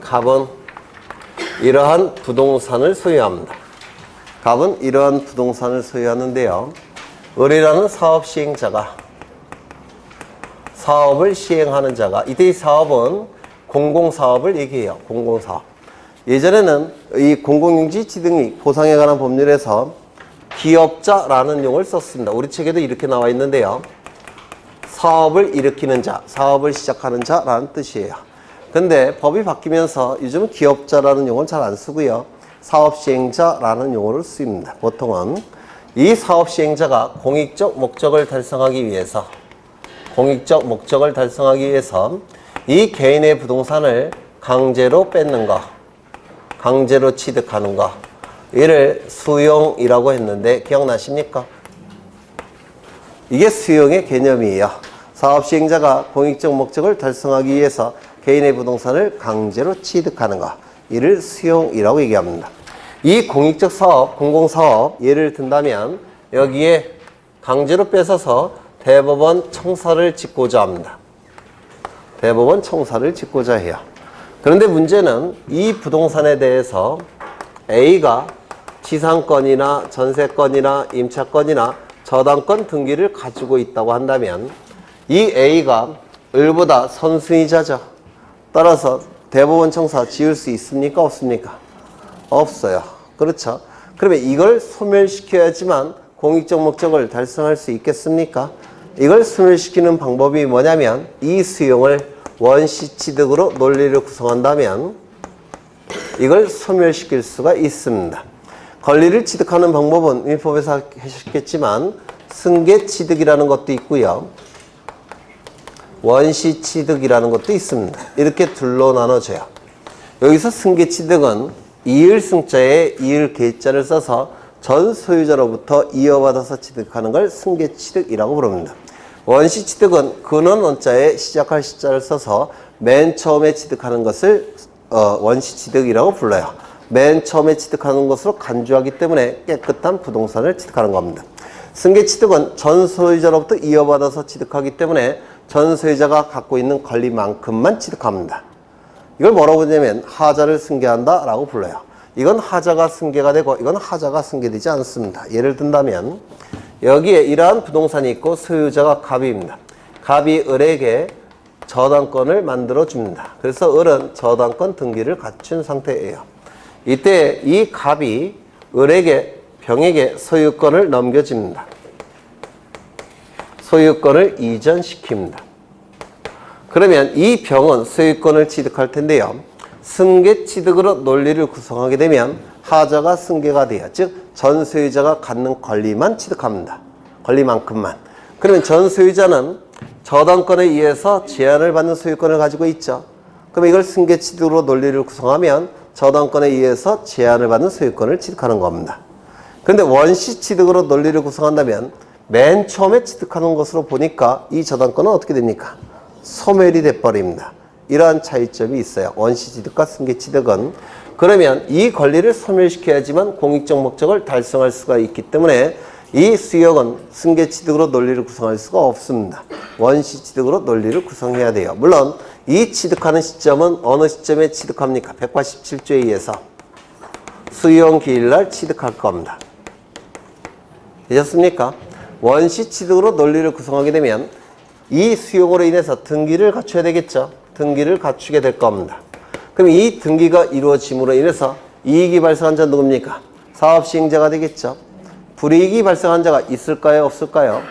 갑은 이러한 부동산을 소유합니다. 갑은 이러한 부동산을 소유하는데요. 을이라는 사업 시행자가, 사업을 시행하는 자가, 이때 이 사업은 공공사업을 얘기해요. 공공사업. 예전에는 이 공공용지 취득 보상에 관한 법률에서 기업자라는 용어를 썼습니다. 우리 책에도 이렇게 나와 있는데요. 사업을 일으키는 자, 사업을 시작하는 자라는 뜻이에요. 근데 법이 바뀌면서 요즘은 기업자라는 용어를 잘 안 쓰고요. 사업시행자라는 용어를 쓰입니다. 보통은 이 사업시행자가 공익적 목적을 달성하기 위해서 이 개인의 부동산을 강제로 뺏는 거, 강제로 취득하는 거, 이를 수용이라고 했는데 기억나십니까? 이게 수용의 개념이에요. 사업시행자가 공익적 목적을 달성하기 위해서 개인의 부동산을 강제로 취득하는 것, 이를 수용이라고 얘기합니다. 이 공익적 사업, 공공사업 예를 든다면 여기에 강제로 뺏어서 대법원 청사를 짓고자 합니다. 대법원 청사를 짓고자 해요. 그런데 문제는 이 부동산에 대해서 A가 지상권이나 전세권이나 임차권이나 저당권 등기를 가지고 있다고 한다면 이 A가 을보다 선순위자죠. 따라서 대법원 청사 지을 수 있습니까? 없습니까? 없어요. 그렇죠. 그러면 이걸 소멸시켜야지만 공익적 목적을 달성할 수 있겠습니까? 이걸 소멸시키는 방법이 뭐냐면 이 수용을 원시취득으로 논리를 구성한다면 이걸 소멸시킬 수가 있습니다. 권리를 취득하는 방법은 민법에서 하셨겠지만 승계취득이라는 것도 있고요. 원시취득이라는 것도 있습니다. 이렇게 둘로 나눠져요. 여기서 승계취득은 이을승자에 이을계자를 써서 전 소유자로부터 이어받아서 취득하는 걸 승계취득이라고 부릅니다. 원시취득은 근원 원자에 시작할 시자를 써서 맨 처음에 취득하는 것을 원시취득이라고 불러요. 맨 처음에 취득하는 것으로 간주하기 때문에 깨끗한 부동산을 취득하는 겁니다. 승계취득은 전 소유자로부터 이어받아서 취득하기 때문에 전 소유자가 갖고 있는 권리만큼만 취득합니다. 이걸 뭐라고 하냐면 하자를 승계한다 라고 불러요. 이건 하자가 승계가 되고 이건 하자가 승계되지 않습니다. 예를 든다면 여기에 이러한 부동산이 있고 소유자가 갑입니다. 갑이 을에게 저당권을 만들어 줍니다. 그래서 을은 저당권 등기를 갖춘 상태예요. 이때 이 갑이 을에게 병에게 소유권을 넘겨줍니다. 소유권을 이전시킵니다. 그러면 이 병은 소유권을 취득할 텐데요. 승계취득으로 논리를 구성하게 되면 하자가 승계가 돼요. 즉 전 소유자가 갖는 권리만 취득합니다. 권리만큼만. 그러면 전 소유자는 저당권에 의해서 제한을 받는 소유권을 가지고 있죠. 그럼 이걸 승계취득으로 논리를 구성하면 저당권에 의해서 제한을 받는 소유권을 취득하는 겁니다. 그런데 원시취득으로 논리를 구성한다면 맨 처음에 취득하는 것으로 보니까 이 저당권은 어떻게 됩니까? 소멸이 돼버립니다. 이러한 차이점이 있어요. 원시취득과 승계취득은. 그러면 이 권리를 소멸시켜야지만 공익적 목적을 달성할 수가 있기 때문에 이 수역은 승계취득으로 논리를 구성할 수가 없습니다. 원시취득으로 논리를 구성해야 돼요. 물론 이 취득하는 시점은 어느 시점에 취득합니까? 187조에 의해서 수용기일날 취득할 겁니다. 되셨습니까? 원시취득으로 논리를 구성하게 되면 이 수용으로 인해서 등기를 갖춰야 되겠죠. 등기를 갖추게 될 겁니다. 그럼 이 등기가 이루어짐으로 인해서 이익이 발생한 자는 누굽니까? 사업시행자가 되겠죠. 불이익이 발생한 자가 있을까요? 없을까요?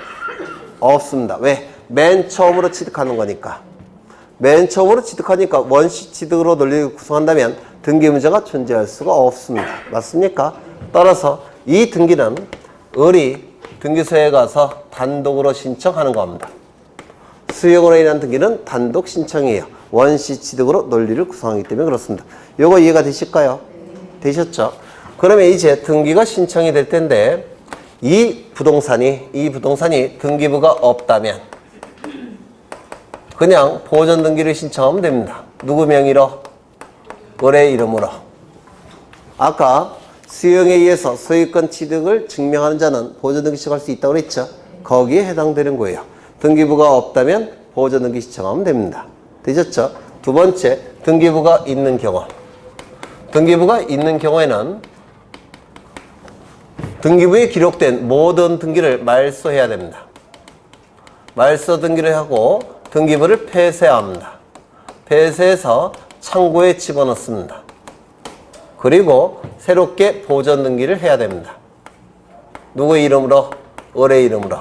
없습니다. 왜? 맨 처음으로 취득하는 거니까. 맨 처음으로 취득하니까 원시취득으로 논리를 구성한다면 등기 문제가 존재할 수가 없습니다. 맞습니까? 따라서 이 등기는 을이 등기소에 가서 단독으로 신청하는 겁니다. 수용으로 인한 등기는 단독 신청이에요. 원시취득으로 논리를 구성하기 때문에 그렇습니다. 요거 이해가 되실까요? 되셨죠? 그러면 이제 등기가 신청이 될 텐데 이 부동산이 등기부가 없다면 그냥 보존 등기를 신청하면 됩니다. 누구 명의로? 을의 이름으로. 아까 수용에 의해서 소유권 취득을 증명하는 자는 보존 등기 신청할 수 있다고 그랬죠? 거기에 해당되는 거예요. 등기부가 없다면 보존 등기 신청하면 됩니다. 되셨죠? 두 번째, 등기부가 있는 경우. 등기부가 있는 경우에는 등기부에 기록된 모든 등기를 말소해야 됩니다. 말소 등기를 하고 등기부를 폐쇄합니다. 폐쇄해서 창고에 집어넣습니다. 그리고 새롭게 보존 등기를 해야 됩니다. 누구의 이름으로? 을의 이름으로.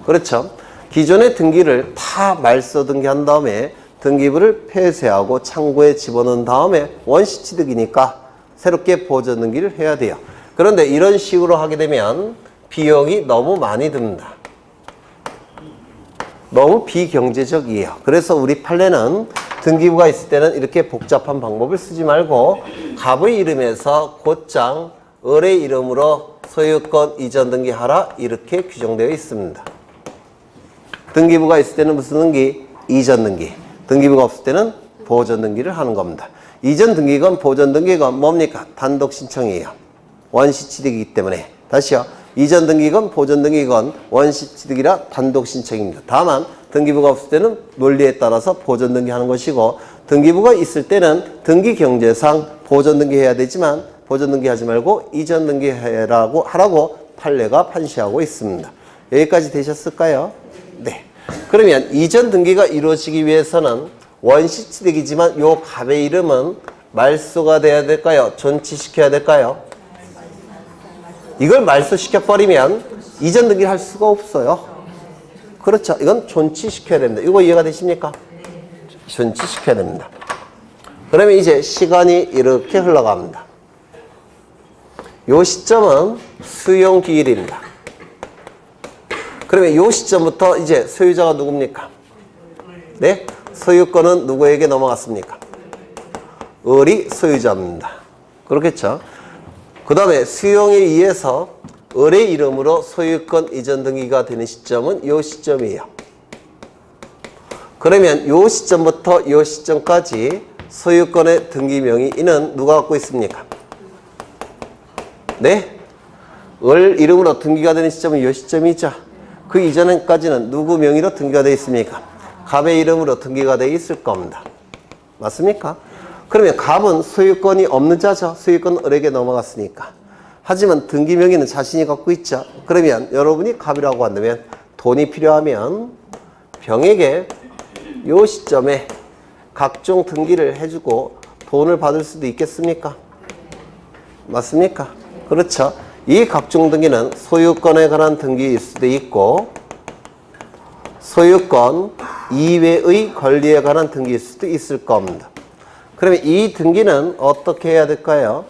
그렇죠. 기존의 등기를 다 말소 등기한 다음에 등기부를 폐쇄하고 창고에 집어넣은 다음에 원시 취득이니까 새롭게 보존 등기를 해야 돼요. 그런데 이런 식으로 하게 되면 비용이 너무 많이 듭니다. 너무 비경제적이에요. 그래서 우리 판례는 등기부가 있을 때는 이렇게 복잡한 방법을 쓰지 말고 갑의 이름에서 곧장 을의 이름으로 소유권 이전 등기하라 이렇게 규정되어 있습니다. 등기부가 있을 때는 무슨 등기? 이전 등기. 등기부가 없을 때는 보존 등기를 하는 겁니다. 이전 등기건 보존 등기건 뭡니까? 단독 신청이에요. 원시 취득이기 때문에. 다시요. 이전 등기건 보존 등기건 원시 취득이라 단독 신청입니다. 다만 등기부가 없을 때는 논리에 따라서 보존 등기하는 것이고 등기부가 있을 때는 등기 경제상 보존 등기해야 되지만 보존 등기하지 말고 이전 등기하라고 판례가 판시하고 있습니다. 여기까지 되셨을까요? 네. 그러면 이전 등기가 이루어지기 위해서는 원시 취득이지만 요 갑의 이름은 말소가 돼야 될까요? 존치시켜야 될까요? 이걸 말소시켜버리면 이전 등기를 할 수가 없어요. 그렇죠. 이건 존치시켜야 됩니다. 이거 이해가 되십니까? 존치시켜야 됩니다. 그러면 이제 시간이 이렇게 흘러갑니다. 요 시점은 수용기일입니다. 그러면 요 시점부터 이제 소유자가 누굽니까? 네? 소유권은 누구에게 넘어갔습니까? 을이 소유자입니다. 그렇겠죠? 그 다음에 수용에 의해서 을의 이름으로 소유권 이전 등기가 되는 시점은 요 시점이에요. 그러면 요 시점부터 요 시점까지 소유권의 등기 명의인은 누가 갖고 있습니까? 네? 을 이름으로 등기가 되는 시점은 요 시점이죠. 그 이전까지는 누구 명의로 등기가 되어 있습니까? 갑의 이름으로 등기가 되어 있을 겁니다. 맞습니까? 그러면 갑은 소유권이 없는 자죠. 소유권은 을에게 넘어갔으니까. 하지만 등기 명의는 자신이 갖고 있죠. 그러면 여러분이 갑이라고 한다면 돈이 필요하면 병에게 요 시점에 각종 등기를 해주고 돈을 받을 수도 있겠습니까? 맞습니까? 그렇죠. 이 각종 등기는 소유권에 관한 등기일 수도 있고 소유권 이외의 권리에 관한 등기일 수도 있을 겁니다. 그러면 이 등기는 어떻게 해야 될까요?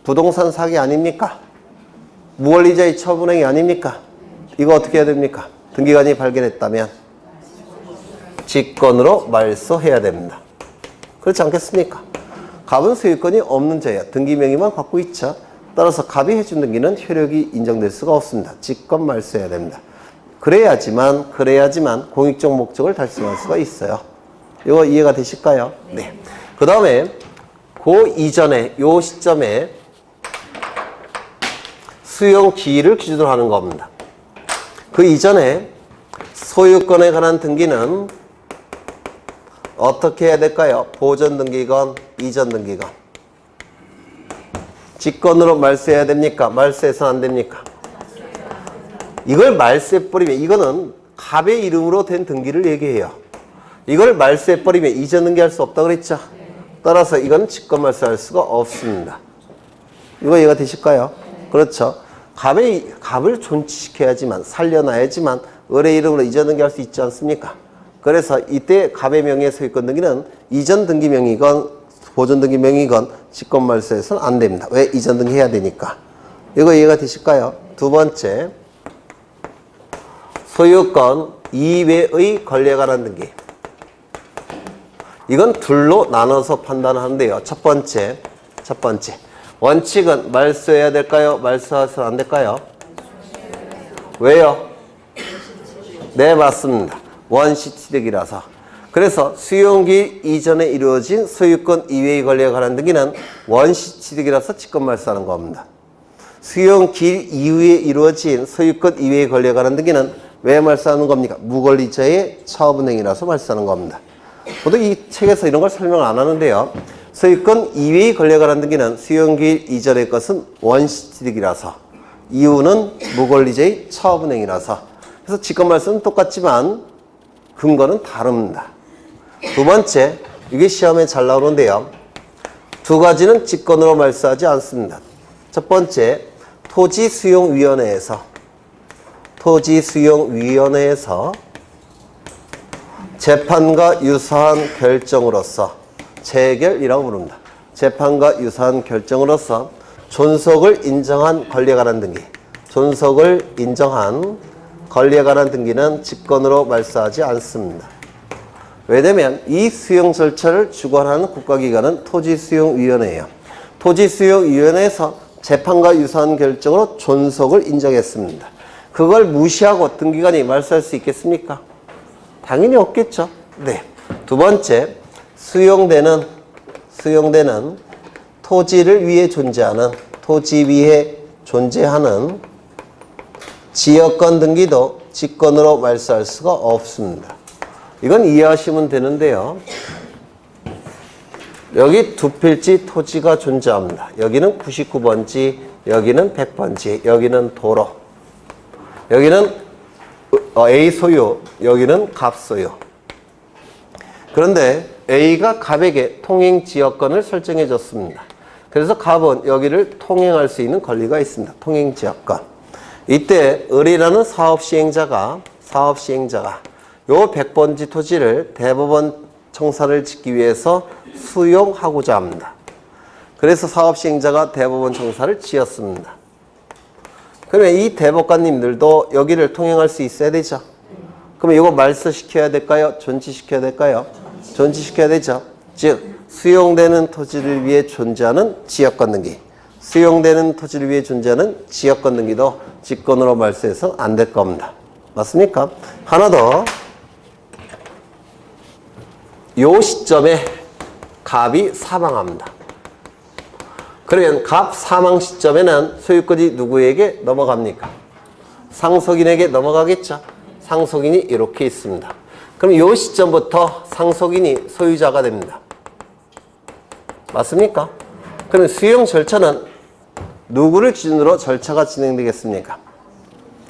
부동산 사기 아닙니까? 무권리자의 처분행위 아닙니까? 이거 어떻게 해야 됩니까? 등기관이 발견했다면 직권으로 말소해야 됩니다. 그렇지 않겠습니까? 갑은 소유권이 없는 자예요. 등기 명의만 갖고 있죠. 따라서 갑이 해준 등기는 효력이 인정될 수가 없습니다. 직권 말소해야 됩니다. 그래야지만 공익적 목적을 달성할 수가 있어요. 이거 이해가 되실까요? 네. 그 다음에 그 이전에 요 시점에 수용 기일을 기준으로 하는 겁니다. 그 이전에 소유권에 관한 등기는 어떻게 해야 될까요? 보존 등기건 이전 등기건 직권으로 말소해야 됩니까? 말소해서는 안 됩니까? 이걸 말소해버리면 이거는 갑의 이름으로 된 등기를 얘기해요. 이걸 말소해버리면 이전 등기할 수 없다고 그랬죠? 따라서 이건 직권 말소할 수가 없습니다. 이거 이해가 되실까요? 그렇죠. 갑을 존치시켜야지만 살려놔야지만 을의 이름으로 이전 등기할 수 있지 않습니까? 그래서 이때 갑의 명의의 소유권 등기는 이전 등기 명의건 보존 등기 명의건 직권 말소해서는 안 됩니다. 왜? 이전 등기 해야 되니까. 이거 이해가 되실까요? 두 번째, 소유권 이외의 권리에 관한 등기. 이건 둘로 나눠서 판단하는데요. 첫 번째. 원칙은 말소해야 될까요? 말소해서는 안 될까요? 왜요? 네, 맞습니다. 원시 취득이라서. 그래서 수용기 이전에 이루어진 소유권 이외의 권리에 관한 등기는 원시 취득이라서 직권 말소하는 겁니다. 수용기 이후에 이루어진 소유권 이외의 권리에 관한 등기는 왜 말소하는 겁니까? 무권리자의 처분행위라서 말소하는 겁니다. 보통 이 책에서 이런 걸 설명을 안 하는데요. 소유권 이외의 권리에 관한 등기는 수용기 이전의 것은 원시 취득이라서 이유는 무권리자의 처분행위라서 그래서 직권 말소는 똑같지만 근거는 다릅니다. 두 번째, 이게 시험에 잘 나오는데요. 두 가지는 직권으로 말소하지 않습니다. 첫 번째, 토지수용위원회에서 재판과 유사한 결정으로서 재결이라고 부릅니다. 재판과 유사한 결정으로서 존속을 인정한 권리에 관한 등기, 존속을 인정한 권리에 관한 등기는 직권으로 말소하지 않습니다. 왜냐하면 이 수용 절차를 주관하는 국가기관은 토지수용위원회예요. 토지수용위원회에서 재판과 유사한 결정으로 존속을 인정했습니다. 그걸 무시하고 등기관이 말소할 수 있겠습니까? 당연히 없겠죠. 네. 두 번째, 수용되는 토지를 위해 존재하는, 토지 위에 존재하는 지역권 등기도 직권으로 말소할 수가 없습니다. 이건 이해하시면 되는데요. 여기 두 필지 토지가 존재합니다. 여기는 99번지, 여기는 100번지, 여기는 도로. 여기는 A 소유, 여기는 갑 소유. 그런데 A가 갑에게 통행 지역권을 설정해 줬습니다. 그래서 갑은 여기를 통행할 수 있는 권리가 있습니다. 통행 지역권. 이때 을이라는 사업 시행자가 요 100번지 토지를 대법원 청사를 짓기 위해서 수용하고자 합니다. 그래서 사업 시행자가 대법원 청사를 지었습니다. 그러면 이 대법관님들도 여기를 통행할 수 있어야 되죠. 그러면 이거 말소시켜야 될까요? 존치시켜야 될까요? 존치시켜야 되죠. 즉 수용되는 토지를 위해 존재하는 지역권 등기, 수용되는 토지를 위해 존재하는 지역권 등기도 직권으로 말소해서 안 될 겁니다. 맞습니까? 하나 더. 요 시점에 갑이 사망합니다. 그러면 갑 사망 시점에는 소유권이 누구에게 넘어갑니까? 상속인에게 넘어가겠죠. 상속인이 이렇게 있습니다. 그럼 이 시점부터 상속인이 소유자가 됩니다. 맞습니까? 그럼 수용 절차는 누구를 기준으로 절차가 진행되겠습니까?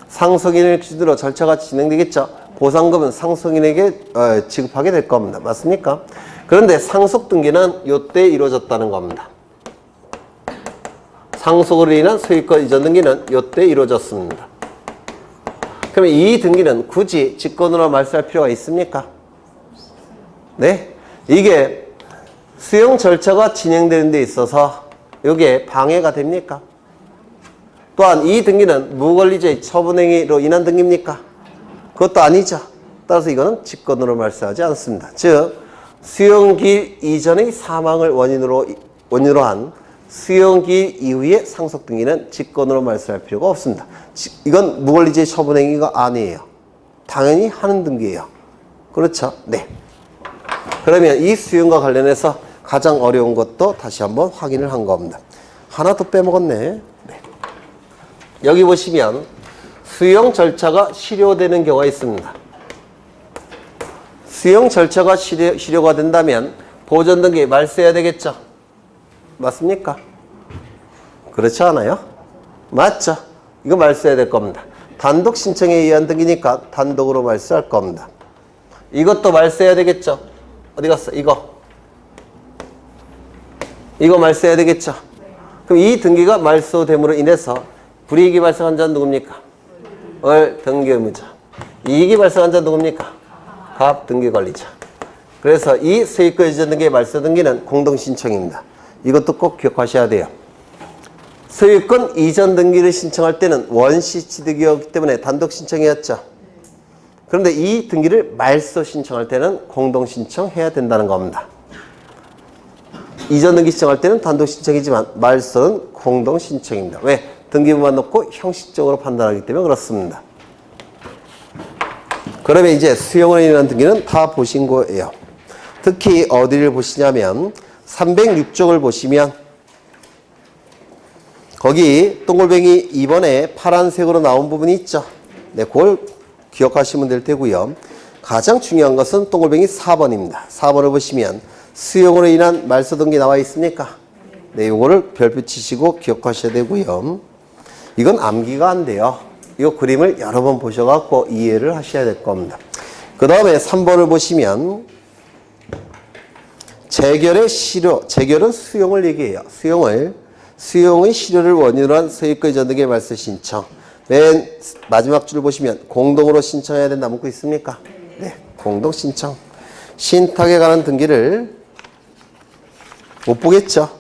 상속인을 기준으로 절차가 진행되겠죠. 보상금은 상속인에게 지급하게 될 겁니다. 맞습니까? 그런데 상속 등기는 이때 이루어졌다는 겁니다. 상속으로 인한 소유권 이전 등기는 이때 이루어졌습니다. 그러면 이 등기는 굳이 직권으로 말소할 필요가 있습니까? 네? 이게 수용 절차가 진행되는 데 있어서 이게 방해가 됩니까? 또한 이 등기는 무권리자의 처분행위로 인한 등기입니까? 그것도 아니죠. 따라서 이거는 직권으로 말소하지 않습니다. 즉 수용기일 이전의 사망을 원인으로 한 수용기일 이후의 상속 등기는 직권으로 말소할 필요가 없습니다. 이건 무권리자의 처분행위가 아니에요. 당연히 하는 등기예요. 그렇죠? 네. 그러면 이 수용과 관련해서 가장 어려운 것도 다시 한번 확인을 한 겁니다. 하나 더 빼먹었네. 네. 여기 보시면 수용 절차가 실효되는 경우가 있습니다. 수용 절차가 실효가 된다면 보전 등기 말소해야 되겠죠? 맞습니까? 그렇지 않아요? 맞죠? 이거 말소해야 될 겁니다. 단독 신청에 의한 등기니까 단독으로 말소할 겁니다. 이것도 말소해야 되겠죠? 어디 갔어? 이거 말소해야 되겠죠? 그럼 이 등기가 말소됨으로 인해서 불이익이 발생한 자는 누굽니까? 을 등기 의무자. 이익이 발생한 자는 누굽니까? 갑 등기 관리자. 그래서 이 소유권 이전 등기의 말소 등기는 공동 신청입니다. 이것도 꼭 기억하셔야 돼요. 소유권 이전 등기를 신청할 때는 원시 취득이었기 때문에 단독 신청이었죠. 그런데 이 등기를 말소 신청할 때는 공동 신청해야 된다는 겁니다. 이전 등기 신청할 때는 단독 신청이지만 말소는 공동 신청입니다. 왜? 등기부만 놓고 형식적으로 판단하기 때문에 그렇습니다. 그러면 이제 수용으로 인한 등기는 다 보신 거예요. 특히 어디를 보시냐면 306쪽을 보시면 거기 동글뱅이 2번에 파란색으로 나온 부분이 있죠. 네, 그걸 기억하시면 될 테고요. 가장 중요한 것은 동글뱅이 4번입니다. 4번을 보시면 수용으로 인한 말소 등기 나와 있습니까? 네, 요거를 별표 치시고 기억하셔야 되고요. 이건 암기가 안 돼요. 이 그림을 여러 번 보셔갖고 이해를 하셔야 될 겁니다. 그 다음에 3번을 보시면 재결의 실효, 재결은 수용을 얘기해요. 수용의 실효를 원인으로 한 서입과 이전 등의 말세 신청. 맨 마지막 줄 보시면 공동으로 신청해야 된다 문구 있습니까? 네, 공동 신청. 신탁에 관한 등기를 못 보겠죠?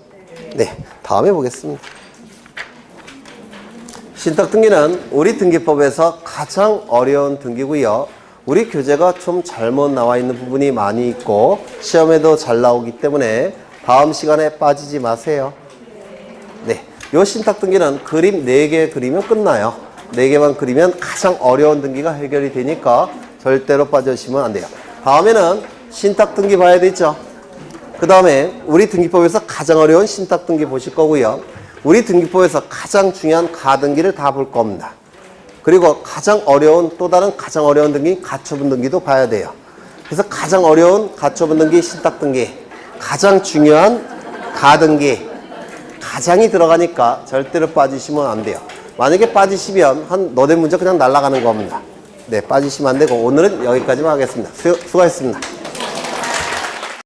네, 다음에 보겠습니다. 신탁 등기는 우리 등기법에서 가장 어려운 등기고요. 우리 교재가 좀 잘못 나와 있는 부분이 많이 있고 시험에도 잘 나오기 때문에 다음 시간에 빠지지 마세요. 네, 요 신탁 등기는 그림 4개 그리면 끝나요. 4개만 그리면 가장 어려운 등기가 해결이 되니까 절대로 빠져주시면 안 돼요. 다음에는 신탁 등기 봐야 되죠. 그 다음에 우리 등기법에서 가장 어려운 신탁 등기 보실 거고요. 우리 등기법에서 가장 중요한 가등기를 다 볼 겁니다. 그리고 가장 어려운 또 다른 가장 어려운 등기 가처분 등기도 봐야 돼요. 그래서 가장 어려운 가처분 등기 신탁 등기, 가장 중요한 가등기, 가장이 들어가니까 절대로 빠지시면 안 돼요. 만약에 빠지시면 한 너댓 문제 그냥 날아가는 겁니다. 네, 빠지시면 안 되고 오늘은 여기까지만 하겠습니다. 수고하셨습니다.